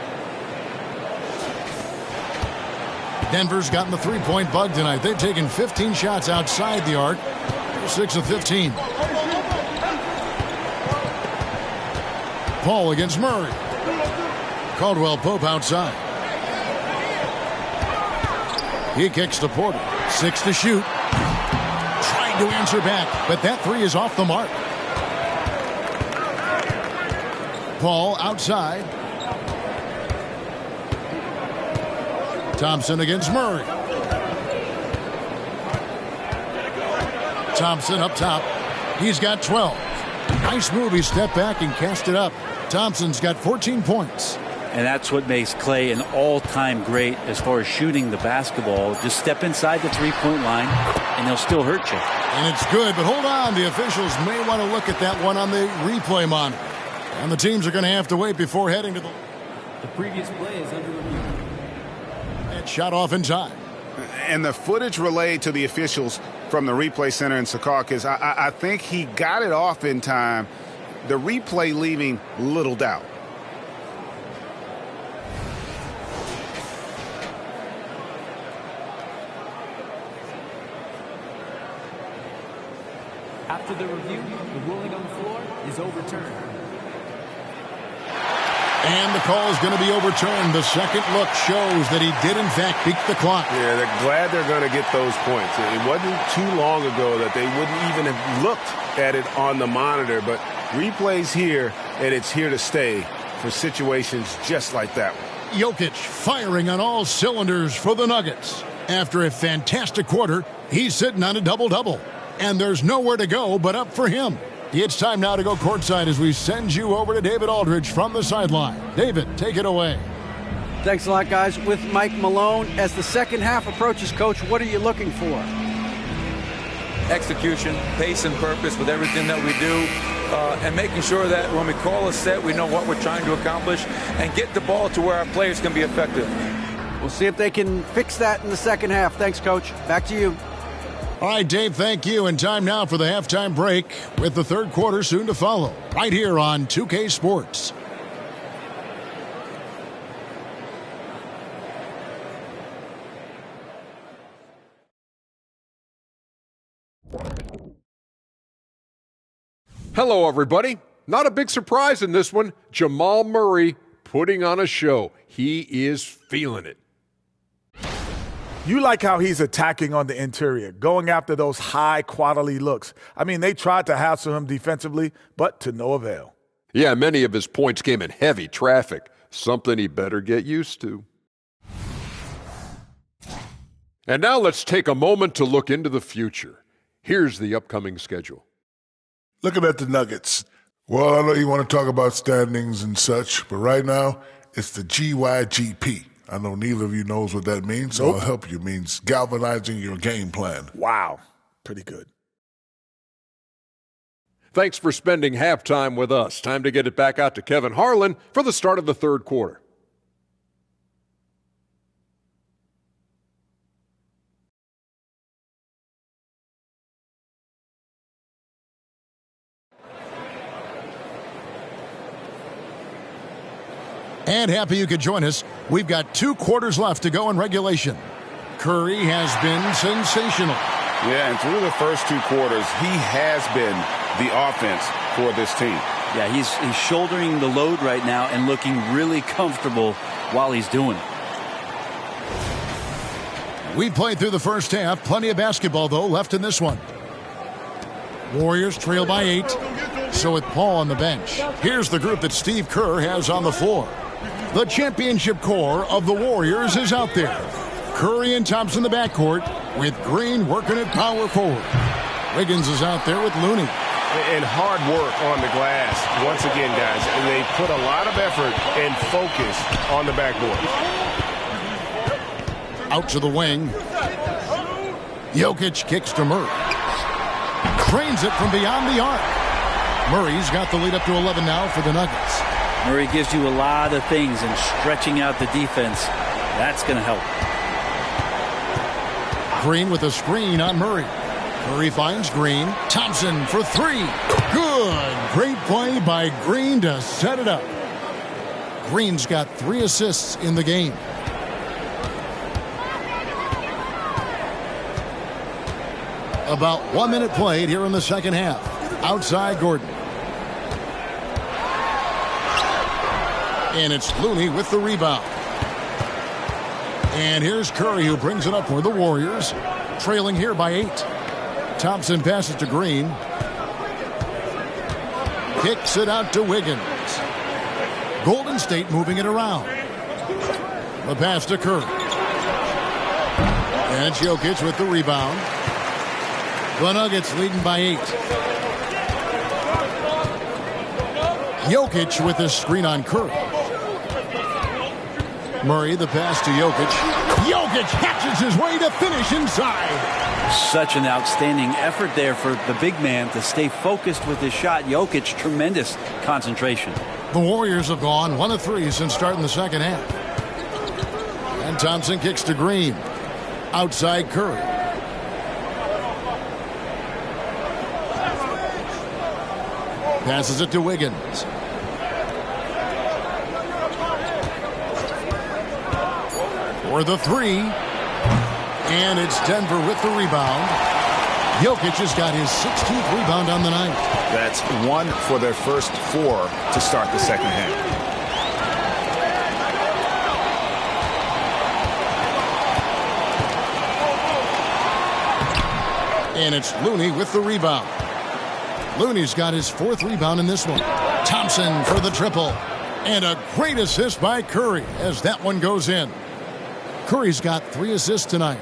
Denver's gotten the three-point bug tonight. They've taken 15 shots outside the arc. 6 of 15. Paul against Murray. Caldwell Pope outside. He kicks to Porter. 6 to shoot. Trying to answer back, but that three is off the mark. Paul outside. Thompson against Murray. Thompson up top. He's got 12. Nice move. He stepped back and cast it up. Thompson's got 14 points. And that's what makes Clay an all-time great as far as shooting the basketball. Just step inside the three-point line, and they'll still hurt you. And it's good, but hold on. The officials may want to look at that one on the replay monitor. And the teams are going to have to wait before heading to the previous play is under review. And shot off in time. And the footage relayed to the officials from the replay center in Secaucus, I think he got it off in time. The replay leaving little doubt. After the review, the ruling on the floor is overturned. And the call is going to be overturned. The second look shows that he did, in fact, beat the clock. Yeah, they're glad they're going to get those points. It wasn't too long ago that they wouldn't even have looked at it on the monitor, but replays here, and it's here to stay for situations just like that one. Jokic firing on all cylinders for the Nuggets. After a fantastic quarter, he's sitting on a double-double. And there's nowhere to go but up for him. It's time now to go courtside as we send you over to David Aldridge from the sideline. David, take it away. Thanks a lot, guys. With Mike Malone, as the second half approaches, Coach, what are you looking for? Execution, pace, and purpose with everything that we do, and making sure that when we call a set, we know what we're trying to accomplish and get the ball to where our players can be effective. We'll see if they can fix that in the second half. Thanks, Coach. Back to you. All right, Dave, thank you. And time now for the halftime break with the third quarter soon to follow right here on 2K Sports. Hello, everybody. Not a big surprise in this one. Jamal Murray putting on a show. He is feeling it. You like how he's attacking on the interior, going after those high-quality looks. I mean, they tried to hassle him defensively, but to no avail. Yeah, many of his points came in heavy traffic, something he better get used to. And now let's take a moment to look into the future. Here's the upcoming schedule. Looking at the Nuggets. Well, I know you want to talk about standings and such, but right now, it's the GYGP. I know neither of you knows what that means, so I'll help you. It means galvanizing your game plan. Wow. Pretty good. Thanks for spending halftime with us. Time to get it back out to Kevin Harlan for the start of the third quarter. And happy you could join us. We've got 2 quarters left to go in regulation. Curry has been sensational. Yeah, and through the first 2 quarters, he has been the offense for this team. Yeah, he's shouldering the load right now and looking really comfortable while he's doing it. We played through the first half. Plenty of basketball, though, left in this one. Warriors trail by 8. So with Paul on the bench, here's the group that Steve Kerr has on the floor. The championship core of the Warriors is out there. Curry and Thompson in the backcourt, with Green working at power forward. Wiggins is out there with Looney. And hard work on the glass, once again, guys. And they put a lot of effort and focus on the backboard. Out to the wing. Jokic kicks to Murray. Drains it from beyond the arc. Murray's got the lead up to 11 now for the Nuggets. Murray gives you a lot of things, and stretching out the defense, that's going to help. Green with a screen on Murray. Murray finds Green. Thompson for 3. Good. Great play by Green to set it up. Green's got 3 assists in the game. About 1 minute played here in the second half. Outside Gordon. And it's Looney with the rebound. And here's Curry, who brings it up for the Warriors. Trailing here by 8. Thompson passes to Green. Kicks it out to Wiggins. Golden State moving it around. The pass to Curry. And Jokic with the rebound. The Nuggets leading by 8. Jokic with a screen on Curry. Murray, the pass to Jokic. Jokic hatches his way to finish inside. Such an outstanding effort there for the big man to stay focused with his shot. Jokic, tremendous concentration. The Warriors have gone 1 of 3 since starting the second half. And Thompson kicks to Green. Outside Curry. Passes it to Wiggins. For the 3. And it's Denver with the rebound. Jokic has got his 16th rebound on the night. That's 1 for their first 4 to start the second half. And it's Looney with the rebound. Looney's got his 4th rebound in this one. Thompson for the triple. And a great assist by Curry as that one goes in. Curry's got 3 assists tonight.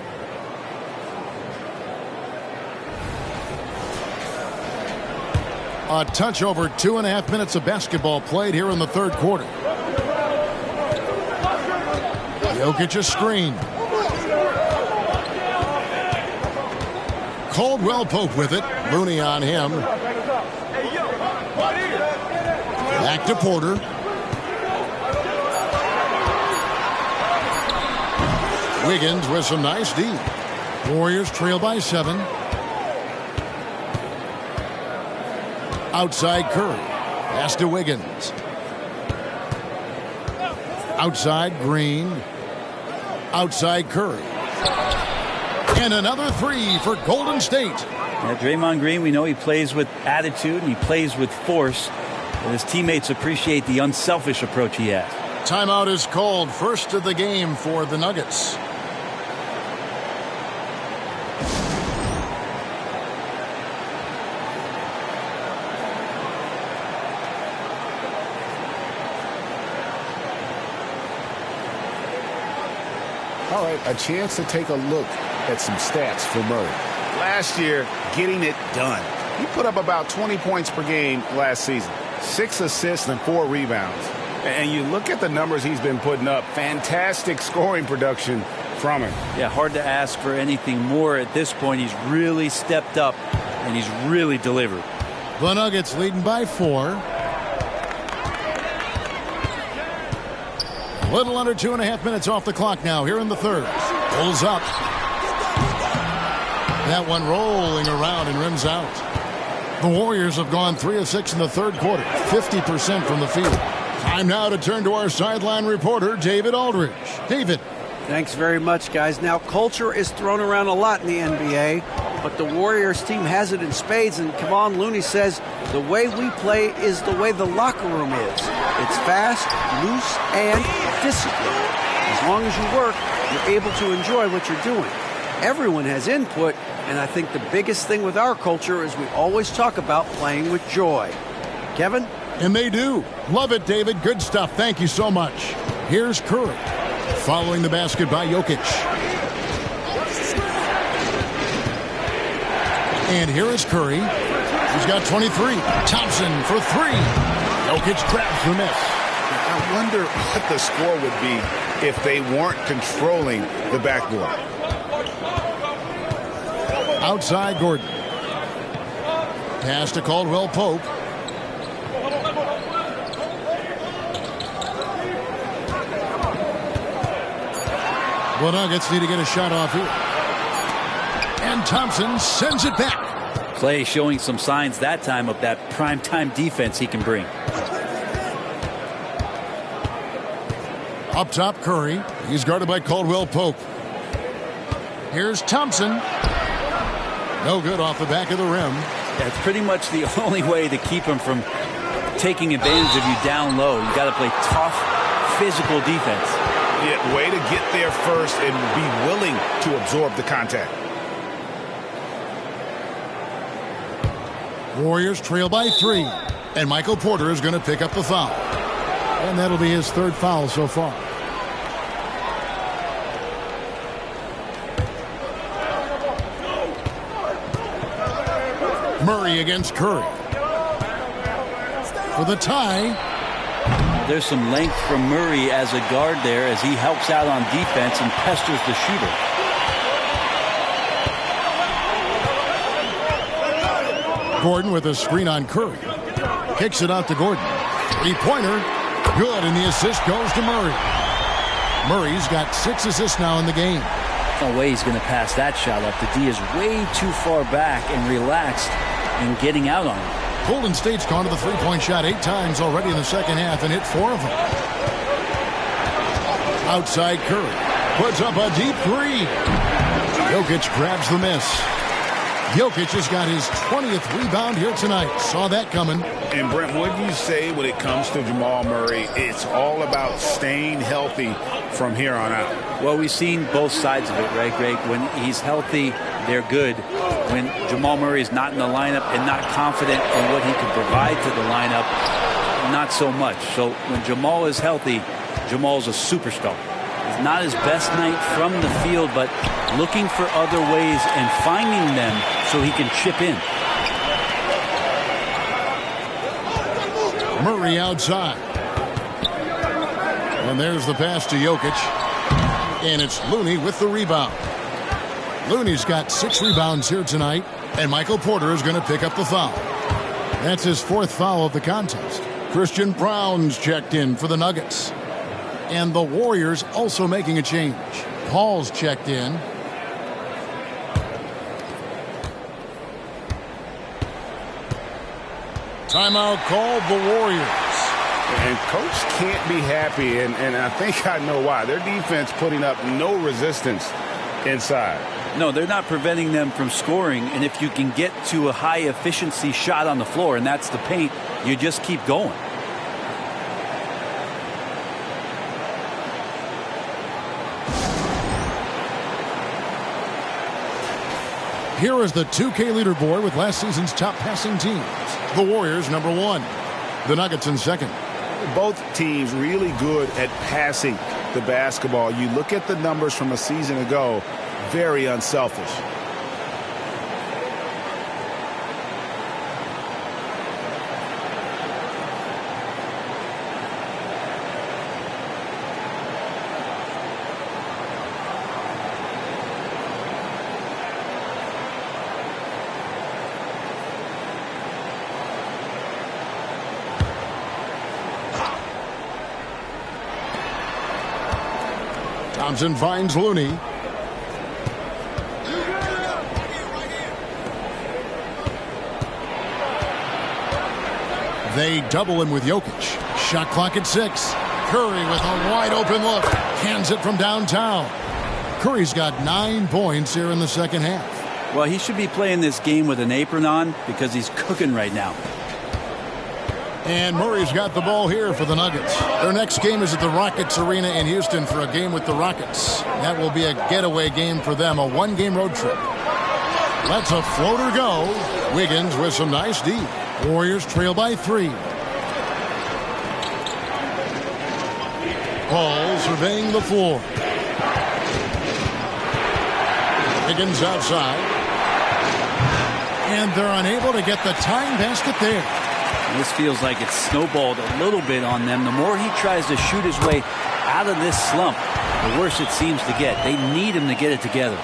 A touch over 2.5 minutes of basketball played here in the third quarter. Jokic a screen. Caldwell Pope with it. Looney on him. Back to Porter. Wiggins with some nice D. Warriors trail by 7. Outside Curry. Pass to Wiggins. Outside Green. Outside Curry. And another 3 for Golden State. Yeah, Draymond Green, we know he plays with attitude and he plays with force. And his teammates appreciate the unselfish approach he has. Timeout is called. First of the game for the Nuggets. All right, a chance to take a look at some stats for Murray. Last year, getting it done. He put up about 20 points per game last season. 6 assists and 4 rebounds. And you look at the numbers he's been putting up. Fantastic scoring production from him. Yeah, hard to ask for anything more at this point. He's really stepped up, and he's really delivered. The Nuggets leading by 4. A little under 2.5 minutes off the clock now here in the third. Pulls up. That one rolling around and rims out. The Warriors have gone 3 of 6 in the third quarter, 50% from the field. Time now to turn to our sideline reporter, David Aldridge. David. Thanks very much, guys. Now, culture is thrown around a lot in the NBA, but the Warriors team has it in spades, and Kevon Looney says the way we play is the way the locker room is. It's fast, loose, and disciplined. As long as you work, you're able to enjoy what you're doing. Everyone has input, and I think the biggest thing with our culture is we always talk about playing with joy. Kevin? And they do. Love it, David. Good stuff. Thank you so much. Here's Curry. Following the basket by Jokic. And here is Curry. He's got 23. Thompson for 3. Jokic grabs the miss. I wonder what the score would be if they weren't controlling the backboard. Outside Gordon. Pass to Caldwell Pope. The Nuggets need to get a shot off here. And Thompson sends it back. Clay showing some signs that time of that prime-time defense he can bring. Up top, Curry. He's guarded by Caldwell Pope. Here's Thompson. No good off the back of the rim. That's pretty much the only way to keep him from taking advantage of you down low. You got to play tough, physical defense. Yeah, way to get there first and be willing to absorb the contact. Warriors trail by 3. And Michael Porter is going to pick up the foul. And that'll be his third foul so far. Murray against Curry. For the tie. There's some length from Murray as a guard there as he helps out on defense and pesters the shooter. Gordon with a screen on Curry. Kicks it out to Gordon. Three-pointer. Good, and the assist goes to Murray. Murray's got 6 assists now in the game. No way he's going to pass that shot up. The D is way too far back and relaxed in getting out on him. Golden State's gone to the three-point shot 8 times already in the second half and hit 4 of them. Outside Curry. Puts up a deep 3. Jokic grabs the miss. Jokic has got his 20th rebound here tonight. Saw that coming. And Brent, what do you say when it comes to Jamal Murray? It's all about staying healthy from here on out. Well, we've seen both sides of it, right, Greg? When he's healthy, they're good. When Jamal Murray is not in the lineup and not confident in what he can provide to the lineup, not so much. So when Jamal is healthy, Jamal's a superstar. It's not his best night from the field, but looking for other ways and finding them so he can chip in. Murray outside. And there's the pass to Jokic. And it's Looney with the rebound. Looney's got 6 rebounds here tonight. And Michael Porter is going to pick up the foul. That's his 4th foul of the contest. Christian Brown's checked in for the Nuggets. And the Warriors also making a change. Paul's checked in. Timeout called the Warriors. And Coach can't be happy, and I think I know why. Their defense putting up no resistance inside. No, they're not preventing them from scoring, and if you can get to a high-efficiency shot on the floor, and that's the paint, you just keep going. Here is the 2K leaderboard with last season's top passing teams. The Warriors, number 1. The Nuggets in second. Both teams really good at passing the basketball. You look at the numbers from a season ago, very unselfish. Thompson finds Looney. They double him with Jokic. Shot clock at 6. Curry with a wide open look. Cans it from downtown. Curry's got 9 points here in the second half. Well, he should be playing this game with an apron on because he's cooking right now. And Murray's got the ball here for the Nuggets. Their next game is at the Rockets Arena in Houston for a game with the Rockets. That will be a getaway game for them, a one-game road trip. Let's a floater go. Wiggins with some nice D. Warriors trail by 3. Paul surveying the floor. Wiggins outside. And they're unable to get the tying basket there. This feels like it's snowballed a little bit on them. The more he tries to shoot his way out of this slump, the worse it seems to get. They need him to get it together.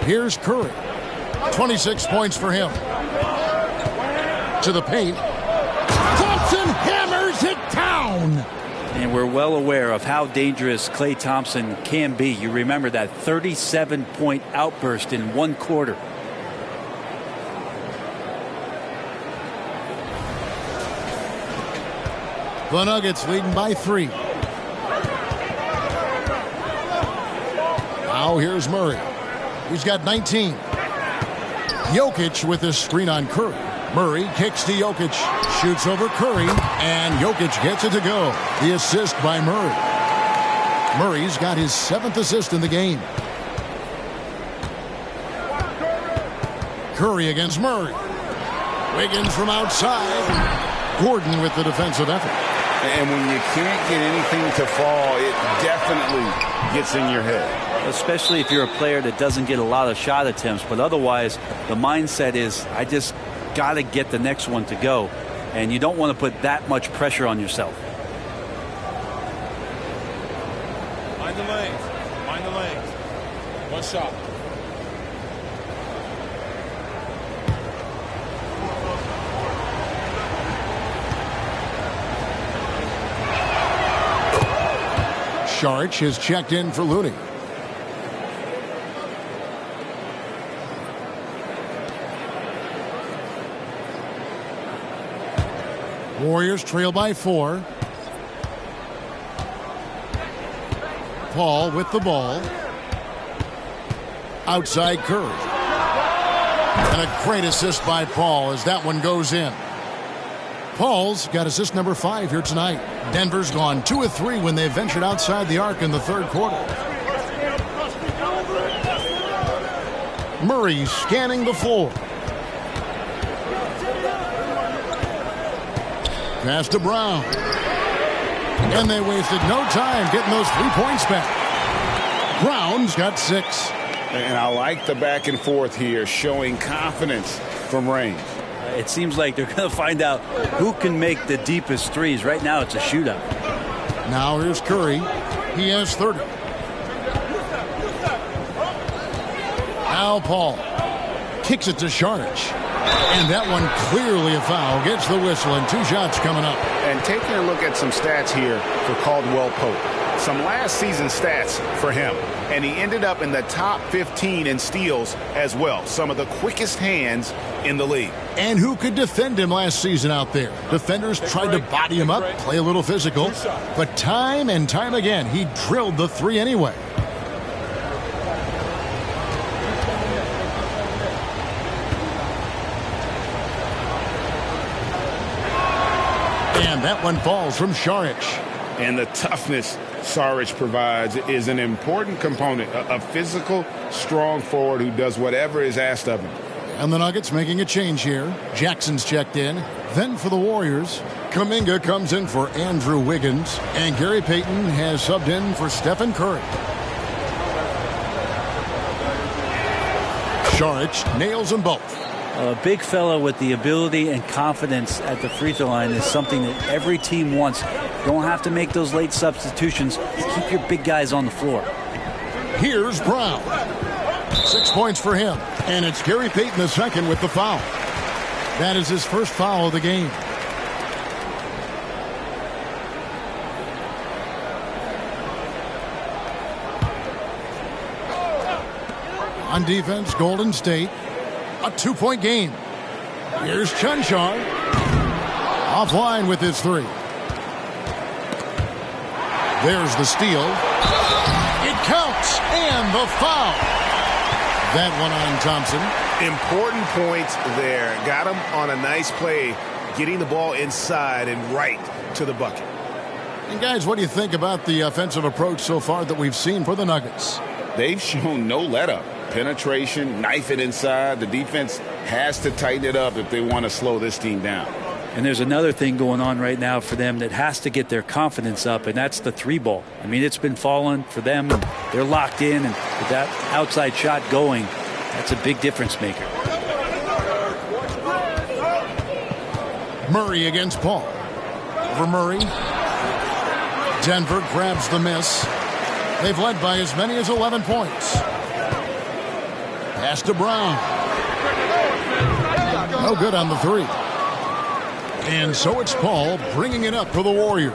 Here's Curry. 26 points for him. To the paint. Thompson hammers it down. And we're well aware of how dangerous Klay Thompson can be. You remember that 37-point outburst in one quarter. The Nuggets leading by 3. Now here's Murray. He's got 19. Jokic with his screen on Curry. Murray kicks to Jokic, shoots over Curry, and Jokic gets it to go. The assist by Murray. Murray's got his 7th assist in the game. Curry against Murray. Wiggins from outside. Gordon with the defensive effort. And when you can't get anything to fall, it definitely gets in your head. Especially if you're a player that doesn't get a lot of shot attempts. But otherwise, the mindset is, I just got to get the next one to go. And you don't want to put that much pressure on yourself. Mind the lanes. Mind the lanes. One shot. Saric has checked in for Looney. Warriors trail by 4. Paul with the ball. Outside Curry. And a great assist by Paul as that one goes in. Paul's got assist number 5 here tonight. Denver's gone 2 of 3 when they ventured outside the arc in the third quarter. Murray scanning the floor. Pass to Brown. And they wasted no time getting those 3 points back. Brown's got 6. And I like the back and forth here, showing confidence from range. It seems like they're going to find out who can make the deepest threes. Right now, it's a shootout. Now here's Curry. He has 30. Now Paul kicks it to Saric. And that one clearly a foul. Gets the whistle and 2 shots coming up. And taking a look at some stats here for Caldwell Pope. Some last season stats for him. And he ended up in the top 15 in steals as well. Some of the quickest hands in the league. And who could defend him last season out there? Defenders tried to body him up, play a little physical. But time and time again, he drilled the 3 anyway. And that one falls from Saric. And the toughness Saric provides is an important component. A physical, strong forward who does whatever is asked of him. And the Nuggets making a change here. Jackson's checked in. Then for the Warriors, Kuminga comes in for Andrew Wiggins. And Gary Payton has subbed in for Stephen Curry. Saric nails them both. A big fella with the ability and confidence at the free throw line is something that every team wants. Don't have to make those late substitutions. Keep your big guys on the floor. Here's Brown. 6 points for him. And it's Gary Payton the second with the foul. That is his first foul of the game. On defense, Golden State. A 2-point game. Here's Cancar. Offline with his three. There's the steal. It counts. And the foul. That one on Thompson. Important points there. Got him on a nice play, getting the ball inside and right to the bucket. And guys, what do you think about the offensive approach so far that we've seen for the Nuggets? They've shown no let-up. Penetration, knife it inside. The defense has to tighten it up if they want to slow this team down. And there's another thing going on right now for them that has to get their confidence up, and that's the three ball. I mean, it's been falling for them, and they're locked in, and with that outside shot going, that's a big difference maker. Murray against Paul. Over Murray. Denver grabs the miss. They've led by as many as 11 points. Pass to Brown. No good on the three. And so it's Paul bringing it up for the Warriors.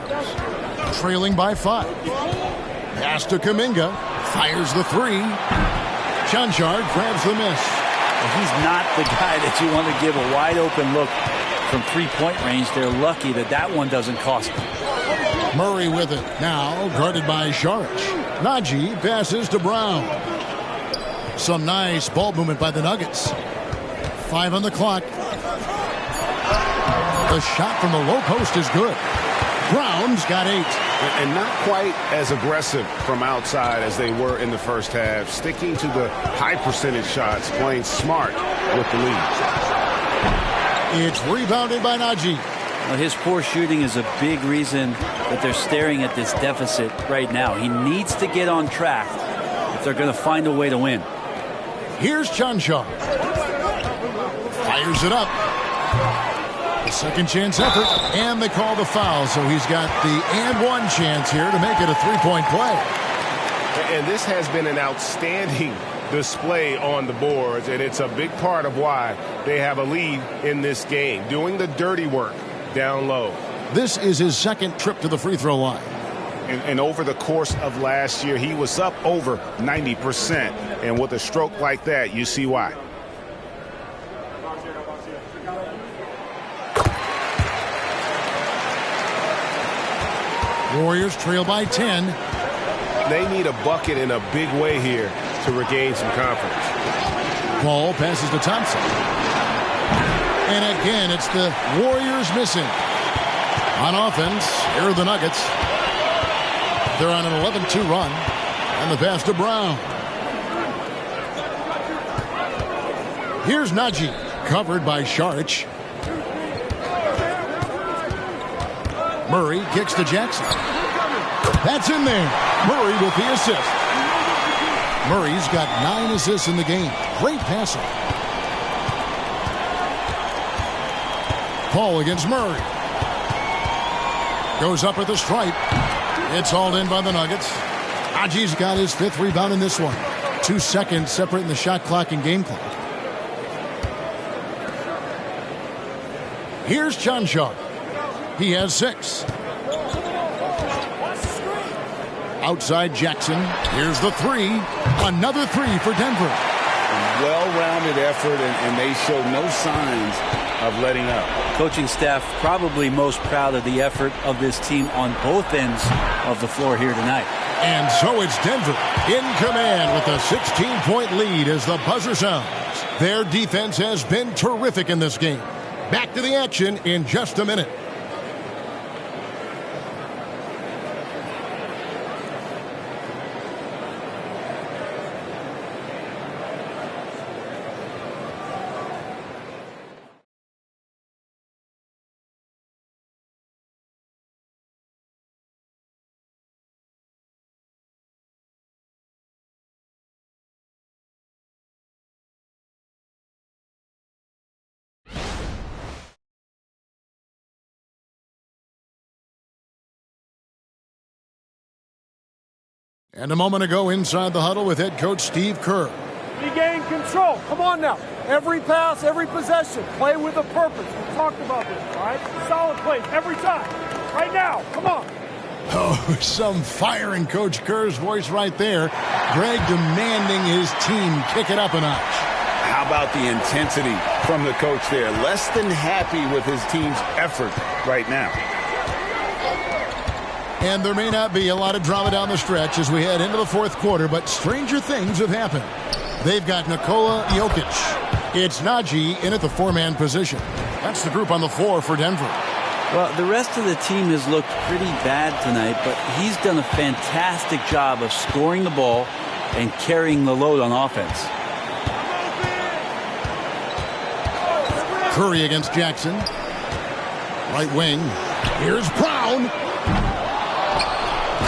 Trailing by 5. Pass to Kuminga. Fires the three. Cancar grabs the miss. Well, he's not the guy that you want to give a wide open look from three-point range. They're lucky that that one doesn't cost them. Murray with it. Now guarded by Saric. Najee passes to Brown. Some nice ball movement by the Nuggets. 5 on the clock. The shot from the low post is good. Brown's got 8. And not quite as aggressive from outside as they were in the first half. Sticking to the high percentage shots, playing smart with the lead. It's rebounded by Najee. Well, his poor shooting is a big reason that they're staring at this deficit right now. He needs to get on track if they're going to find a way to win. Here's Cancar. Fires it up. A second chance effort, and they call the foul, so he's got the and one chance here to make it a three-point play. And this has been an outstanding display on the boards, and it's a big part of why they have a lead in this game, doing the dirty work down low. This is his second trip to the free throw line. And over the course of last year, he was up over 90%. And with a stroke like that, you see why. Warriors trail by 10. They need a bucket in a big way here to regain some confidence. Ball passes to Thompson. And again, it's the Warriors missing. On offense, here are the Nuggets. They're on an 11-2 run. And the pass to Brown. Here's Najee, covered by Saric. Murray kicks to Jackson. That's in there. Murray with the assist. Murray's got 9 assists in the game. Great passing. Paul against Murray. Goes up at the stripe. It's hauled in by the Nuggets. Najee's got his 5th rebound in this one. 2 seconds separating the shot clock and game clock. Here's Cancar. He has 6. Outside Jackson. Here's the 3. Another 3 for Denver. Well-rounded effort, and they show no signs of letting up. Coaching staff probably most proud of the effort of this team on both ends of the floor here tonight. And so it's Denver in command with a 16-point lead as the buzzer sounds. Their defense has been terrific in this game. Back to the action in just a minute. And a moment ago inside the huddle with head coach Steve Kerr. Regain control. Come on now. Every pass, every possession. Play with a purpose. We talked about this, all right? Solid plays every time. Right now. Come on. Oh, some fire in Coach Kerr's voice right there. Greg demanding his team kick it up a notch. How about the intensity from the coach there? Less than happy with his team's effort right now. And there may not be a lot of drama down the stretch as we head into the fourth quarter, but stranger things have happened. They've got Nikola Jokic. It's Najee in at the four-man position. That's the group on the floor for Denver. Well, the rest of the team has looked pretty bad tonight, but he's done a fantastic job of scoring the ball and carrying the load on offense. Curry against Jackson. Right wing. Here's Brown.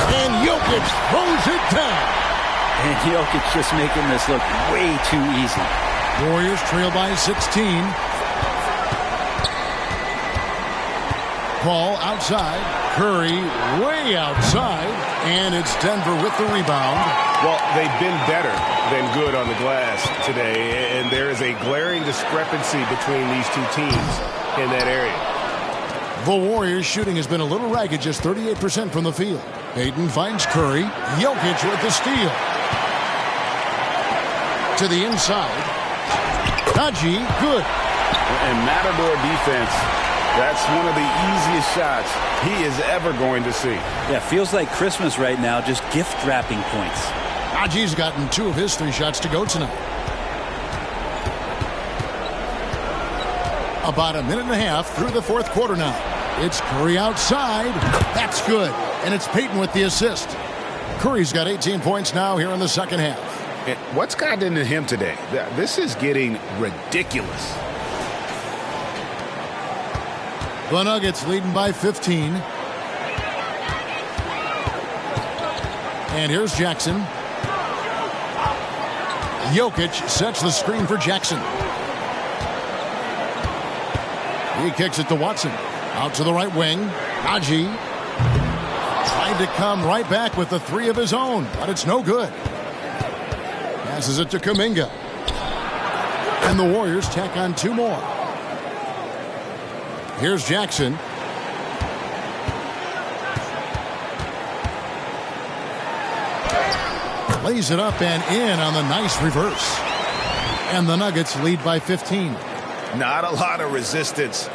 And Jokic throws it down. And Jokic just making this look way too easy. Warriors trail by 16. Ball outside. Curry way outside. And it's Denver with the rebound. Well, they've been better than good on the glass today, and there is a glaring discrepancy between these two teams in that area. The Warriors' shooting has been a little ragged, just 38% from the field. Payton finds Curry. Jokic with the steal. To the inside. Najee, good. And Matador defense, that's one of the easiest shots he is ever going to see. Yeah, feels like Christmas right now, just gift wrapping points. Najee's gotten 2 of his 3 shots to go tonight. About a minute and a half through the fourth quarter now. It's Curry outside. That's good. And it's Payton with the assist. Curry's got 18 points now here in the second half. And what's gotten into him today? This is getting ridiculous. The Nuggets leading by 15. And here's Jackson. Jokic sets the screen for Jackson. He kicks it to Watson. Out to the right wing. Najee tried to come right back with the 3 of his own, but it's no good. Passes it to Kuminga. And the Warriors tack on 2 more. Here's Jackson. Lays it up and in on the nice reverse. And the Nuggets lead by 15. Not a lot of resistance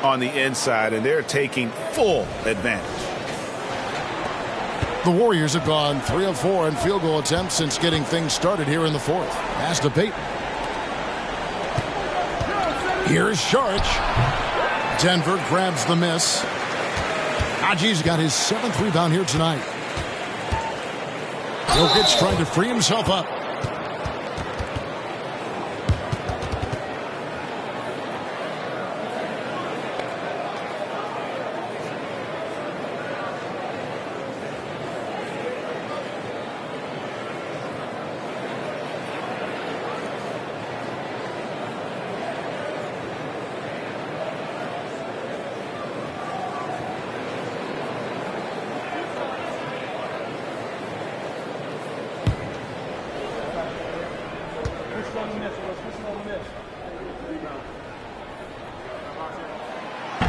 on the inside, and they're taking full advantage. The Warriors have gone 3 of 4 in field goal attempts since getting things started here in the fourth. Pass to Payton. Here's Saric. Denver grabs the miss. Najee's got his 7th rebound here tonight. Jokic trying to free himself up.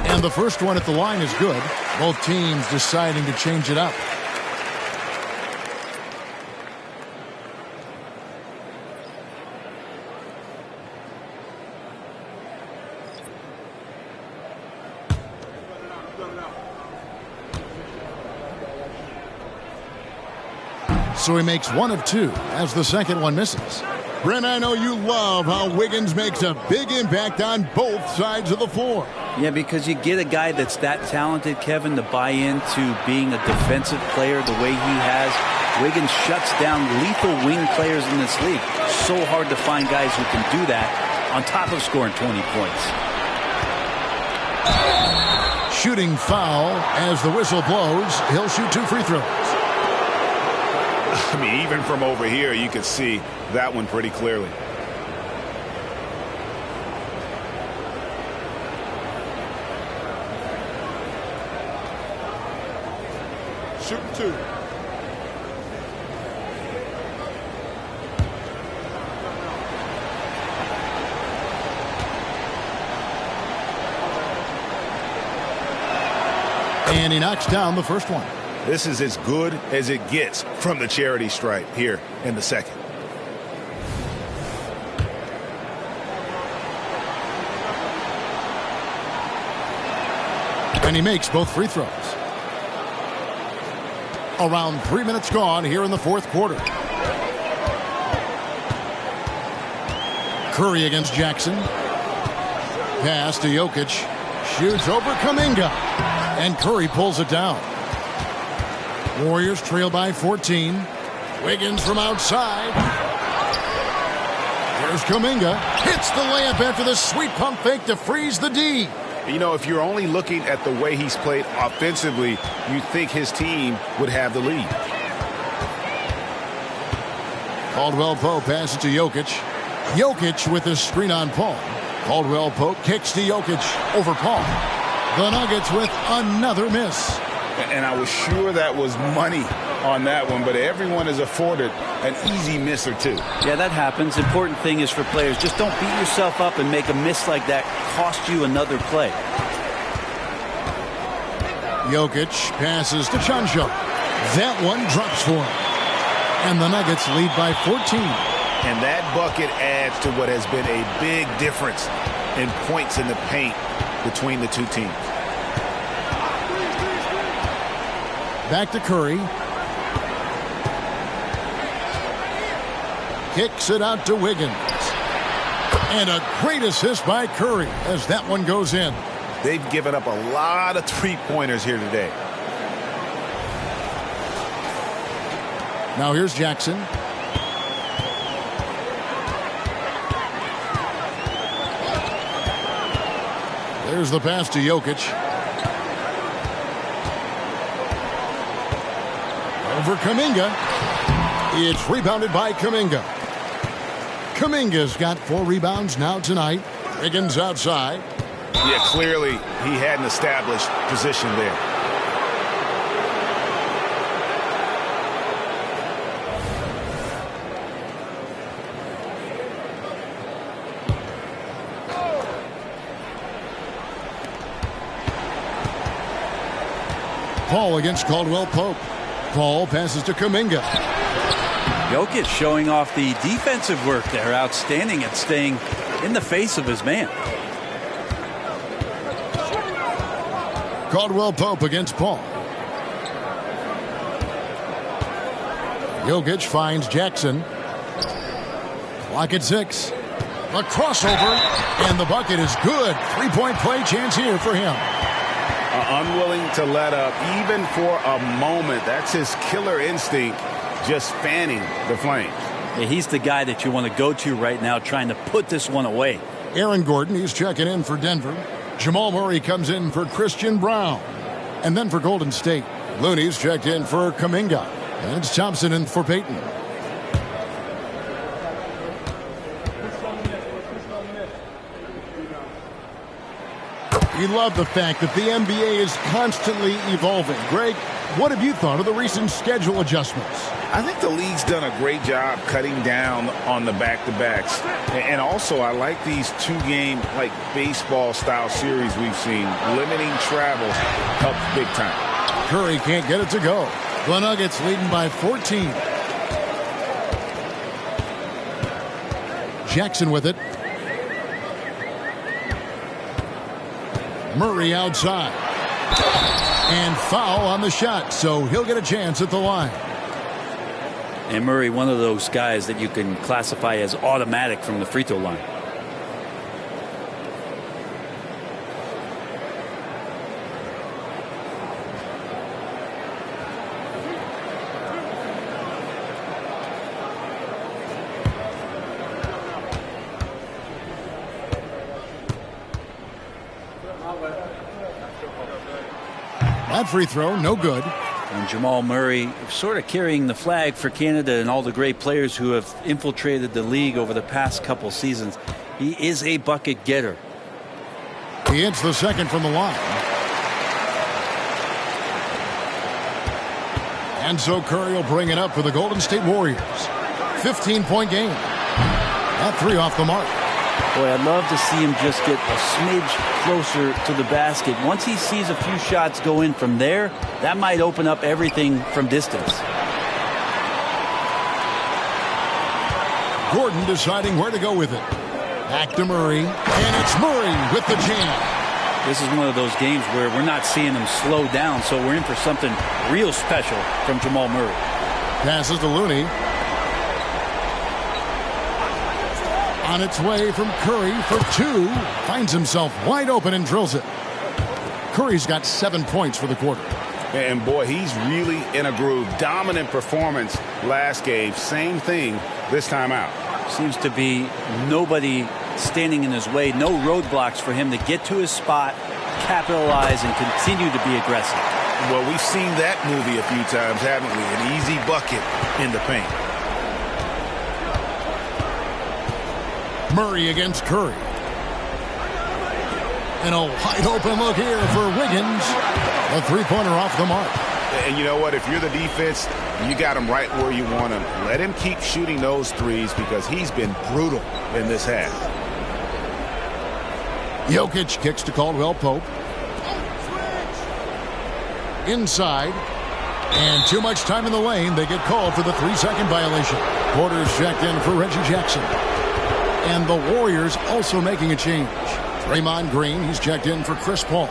And the first one at the line is good. Both teams deciding to change it up. So he makes 1 of 2 as the second one misses. Brent, I know you love how Wiggins makes a big impact on both sides of the floor. Yeah, because you get a guy that's that talented, Kevin, to buy into being a defensive player the way he has. Wiggins shuts down lethal wing players in this league. So hard to find guys who can do that on top of scoring 20 points. Shooting foul as the whistle blows. He'll shoot 2 free throws. I mean, even from over here, you can see that one pretty clearly. Shooting 2. And he knocks down the first one. This is as good as it gets from the charity stripe here in the second. And he makes both free throws. Around 3 minutes gone here in the fourth quarter. Curry against Jackson. Pass to Jokic. Shoots over Kuminga. And Curry pulls it down. Warriors trail by 14. Wiggins from outside. Here's Kuminga. Hits the layup after the sweet pump fake to freeze the D. You know, if you're only looking at the way he's played offensively, you'd think his team would have the lead. Caldwell-Pope passes to Jokic. Jokic with his screen on Paul. Caldwell-Pope kicks to Jokic over Paul. The Nuggets with another miss. And I was sure that was money on that one, but everyone is afforded an easy miss or two. Yeah, that happens. Important thing is for players, just don't beat yourself up and make a miss like that cost you another play. Jokic passes to Chancho. That one drops for him. And the Nuggets lead by 14. And that bucket adds to what has been a big difference in points in the paint between the two teams. Back to Curry. Kicks it out to Wiggins. And a great assist by Curry as that one goes in. They've given up a lot of three-pointers here today. Now here's Jackson. There's the pass to Jokic. Over Kuminga. It's rebounded by Kuminga. Kuminga's got 4 rebounds now tonight. Wiggins outside. Yeah, clearly he had an established position there. Paul against Caldwell-Pope. Paul passes to Kuminga. Jokic showing off the defensive work there. Outstanding at staying in the face of his man. Caldwell-Pope against Paul. Jokic finds Jackson. Clock at 6. A crossover, and the bucket is good. 3-point play chance here for him. Unwilling to let up even for a moment. That's his killer instinct, just fanning the flames. Yeah, he's the guy that you want to go to right now, trying to put this one away. Aaron Gordon, he's checking in for Denver. Jamal Murray comes in for Christian Brown. And then for Golden State, Looney's checked in for Kuminga. And it's Thompson in for Payton. We love the fact that the NBA is constantly evolving. Greg, what have you thought of the recent schedule adjustments? I think the league's done a great job cutting down on the back-to-backs. And also, I like these 2-game, like baseball-style series we've seen. Limiting travel helps big time. Curry can't get it to go. The Nuggets leading by 14. Jackson with it. Murray outside. And foul on the shot, so he'll get a chance at the line. And Murray, one of those guys that you can classify as automatic from the free throw line. That free throw, no good. And Jamal Murray sort of carrying the flag for Canada and all the great players who have infiltrated the league over the past couple seasons. He is a bucket getter. He hits the second from the line. And so Curry will bring it up for the Golden State Warriors. 15-point game. That 3 off the mark. Boy, I'd love to see him just get a smidge closer to the basket. Once he sees a few shots go in from there, that might open up everything from distance. Gordon deciding where to go with it. Back to Murray, and it's Murray with the jam. This is one of those games where we're not seeing him slow down, so we're in for something real special from Jamal Murray. Passes to Looney. On its way from Curry for two. Finds himself wide open and drills it. Curry's got 7 points for the quarter. And boy, he's really in a groove. Dominant performance last game. Same thing this time out. Seems to be nobody standing in his way. No roadblocks for him to get to his spot, capitalize, and continue to be aggressive. Well, we've seen that movie a few times, haven't we? An easy bucket in the paint. Murray against Curry. And a wide open look here for Wiggins. A three-pointer off the mark. And you know what? If you're the defense, you got him right where you want him. Let him keep shooting those threes because he's been brutal in this half. Jokic kicks to Caldwell Pope. Inside. And too much time in the lane. They get called for the 3-second violation. Porter's checked in for Reggie Jackson. And the Warriors also making a change. Draymond Green, he's checked in for Chris Paul.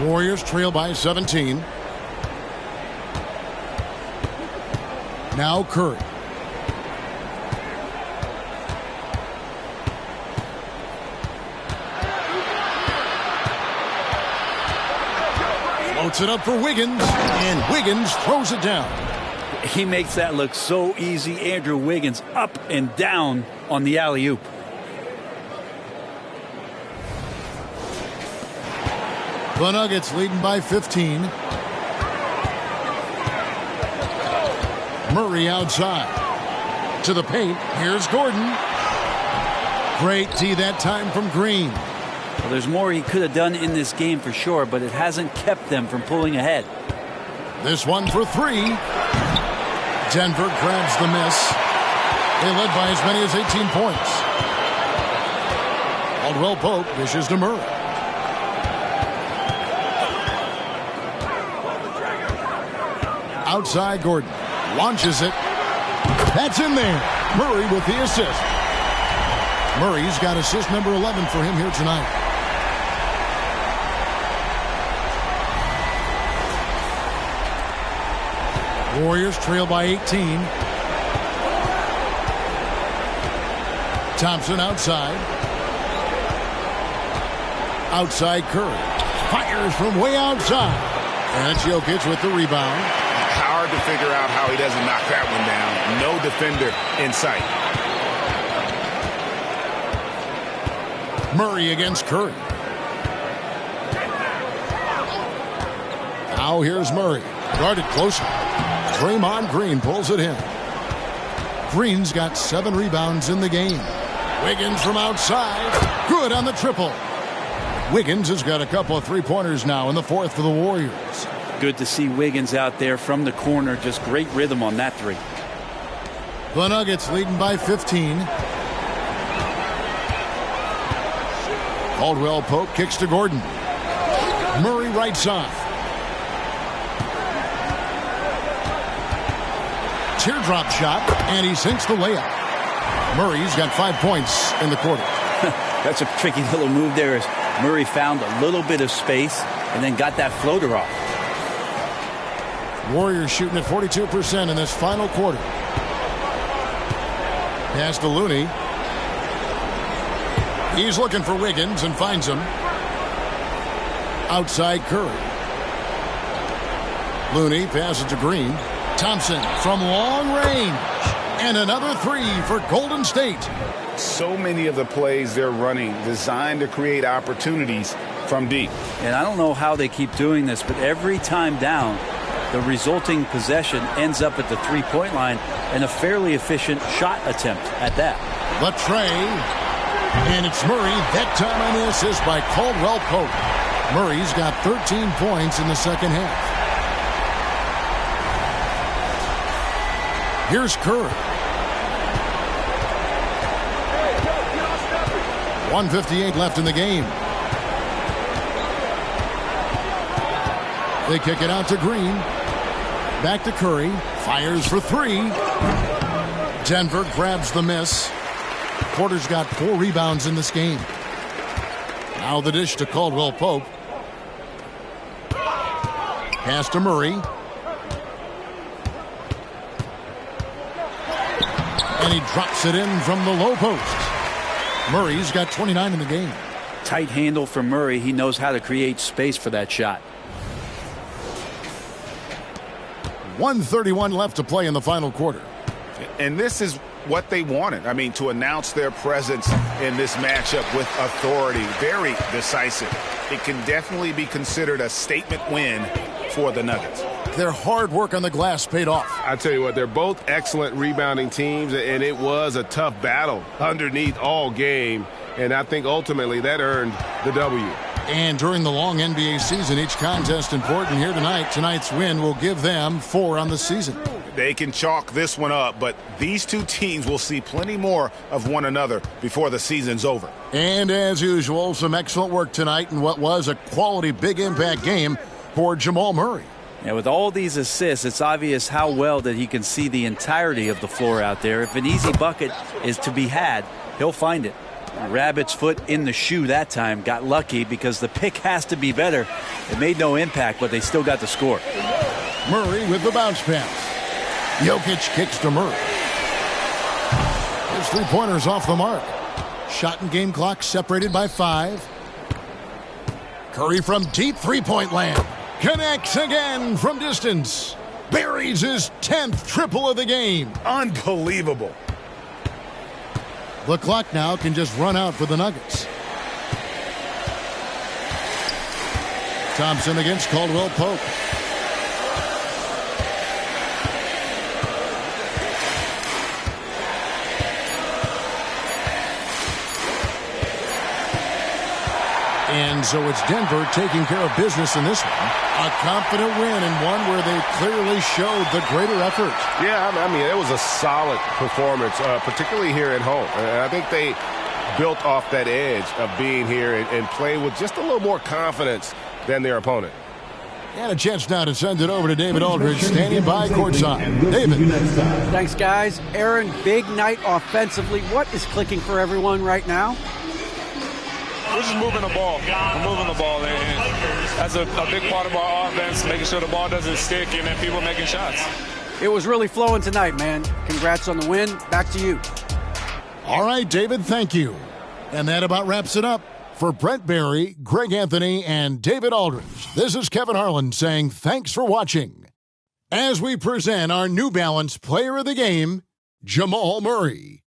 Warriors trail by 17. Now Curry. Floats it up for Wiggins, and Wiggins throws it down. He makes that look so easy. Andrew Wiggins up and down on the alley-oop. The Nuggets leading by 15. Murray outside. To the paint. Here's Gordon. Great D that time from Green. Well, there's more he could have done in this game for sure, but it hasn't kept them from pulling ahead. This one for three. Denver grabs the miss. They led by as many as 18 points. Caldwell Pope dishes to Murray. Outside Gordon. Launches it. That's in there. Murray with the assist. Murray's got assist number 11 for him here tonight. Warriors trail by 18. Thompson outside. Outside Curry. Fires from way outside. And it's Jokic with the rebound. Hard to figure out how he doesn't knock that one down. No defender in sight. Murray against Curry. Now here's Murray. Guarded closer. Draymond Green pulls it in. Green's got 7 rebounds in the game. Wiggins from outside. Good on the triple. Wiggins has got a couple of three-pointers now in the fourth for the Warriors. Good to see Wiggins out there from the corner. Just great rhythm on that three. The Nuggets leading by 15. Caldwell Pope kicks to Gordon. Murray right side. Teardrop shot, and he sinks the layup. Murray's got 5 points in the quarter. That's a tricky little move there as Murray found a little bit of space and then got that floater off. Warriors shooting at 42% in this final quarter. Pass to Looney. He's looking for Wiggins and finds him. Outside Curry. Looney passes to Green. Thompson from long range. And another three for Golden State. So many of the plays they're running designed to create opportunities from deep. And I don't know how they keep doing this, but every time down, the resulting possession ends up at the three-point line and a fairly efficient shot attempt at that. The tray. And it's Murray. That time on the assist by Caldwell Pope. Murray's got 13 points in the second half. Here's Curry. 1:58 left in the game. They kick it out to Green. Back to Curry. Fires for three. Denver grabs the miss. Porter's got 4 rebounds in this game. Now the dish to Caldwell Pope. Pass to Murray. And he drops it in from the low post. Murray's got 29 in the game. Tight handle for Murray. He knows how to create space for that shot. 1:31 left to play in the final quarter. And this is what they wanted. I mean, to announce their presence in this matchup with authority. Very decisive. It can definitely be considered a statement win for the Nuggets. Their hard work on the glass paid off. I tell you what, they're both excellent rebounding teams, and it was a tough battle underneath all game. And I think ultimately that earned the W. And during the long NBA season, each contest important. Here tonight. Tonight's win will give them 4 on the season. They can chalk this one up, but these two teams will see plenty more of one another before the season's over. And as usual, some excellent work tonight in what was a quality big impact game for Jamal Murray. And with all these assists, it's obvious how well that he can see the entirety of the floor out there. If an easy bucket is to be had, he'll find it. Rabbit's foot in the shoe that time. Got lucky because the pick has to be better. It made no impact, but they still got the score. Murray with the bounce pass. Jokic kicks to Murray. His three-pointer's off the mark. Shot and game clock separated by 5. Curry from deep three-point land. Connects again from distance. Buries his 10th triple of the game. Unbelievable. The clock now can just run out for the Nuggets. Thompson against Caldwell Pope. And so it's Denver taking care of business in this one. A confident win and one where they clearly showed the greater effort. Yeah, I mean, it was a solid performance, particularly here at home. And I think they built off that edge of being here and played with just a little more confidence than their opponent. And a chance now to send it over to David Aldridge, standing by courtside. David. Thanks, guys. Aaron, big night offensively. What is clicking for everyone right now? We're just moving the ball. We're moving the ball. And that's a big part of our offense, making sure the ball doesn't stick and then people making shots. It was really flowing tonight, man. Congrats on the win. Back to you. All right, David, thank you. And that about wraps it up. For Brent Barry, Greg Anthony, and David Aldridge, this is Kevin Harlan saying thanks for watching. As we present our New Balance Player of the Game, Jamal Murray.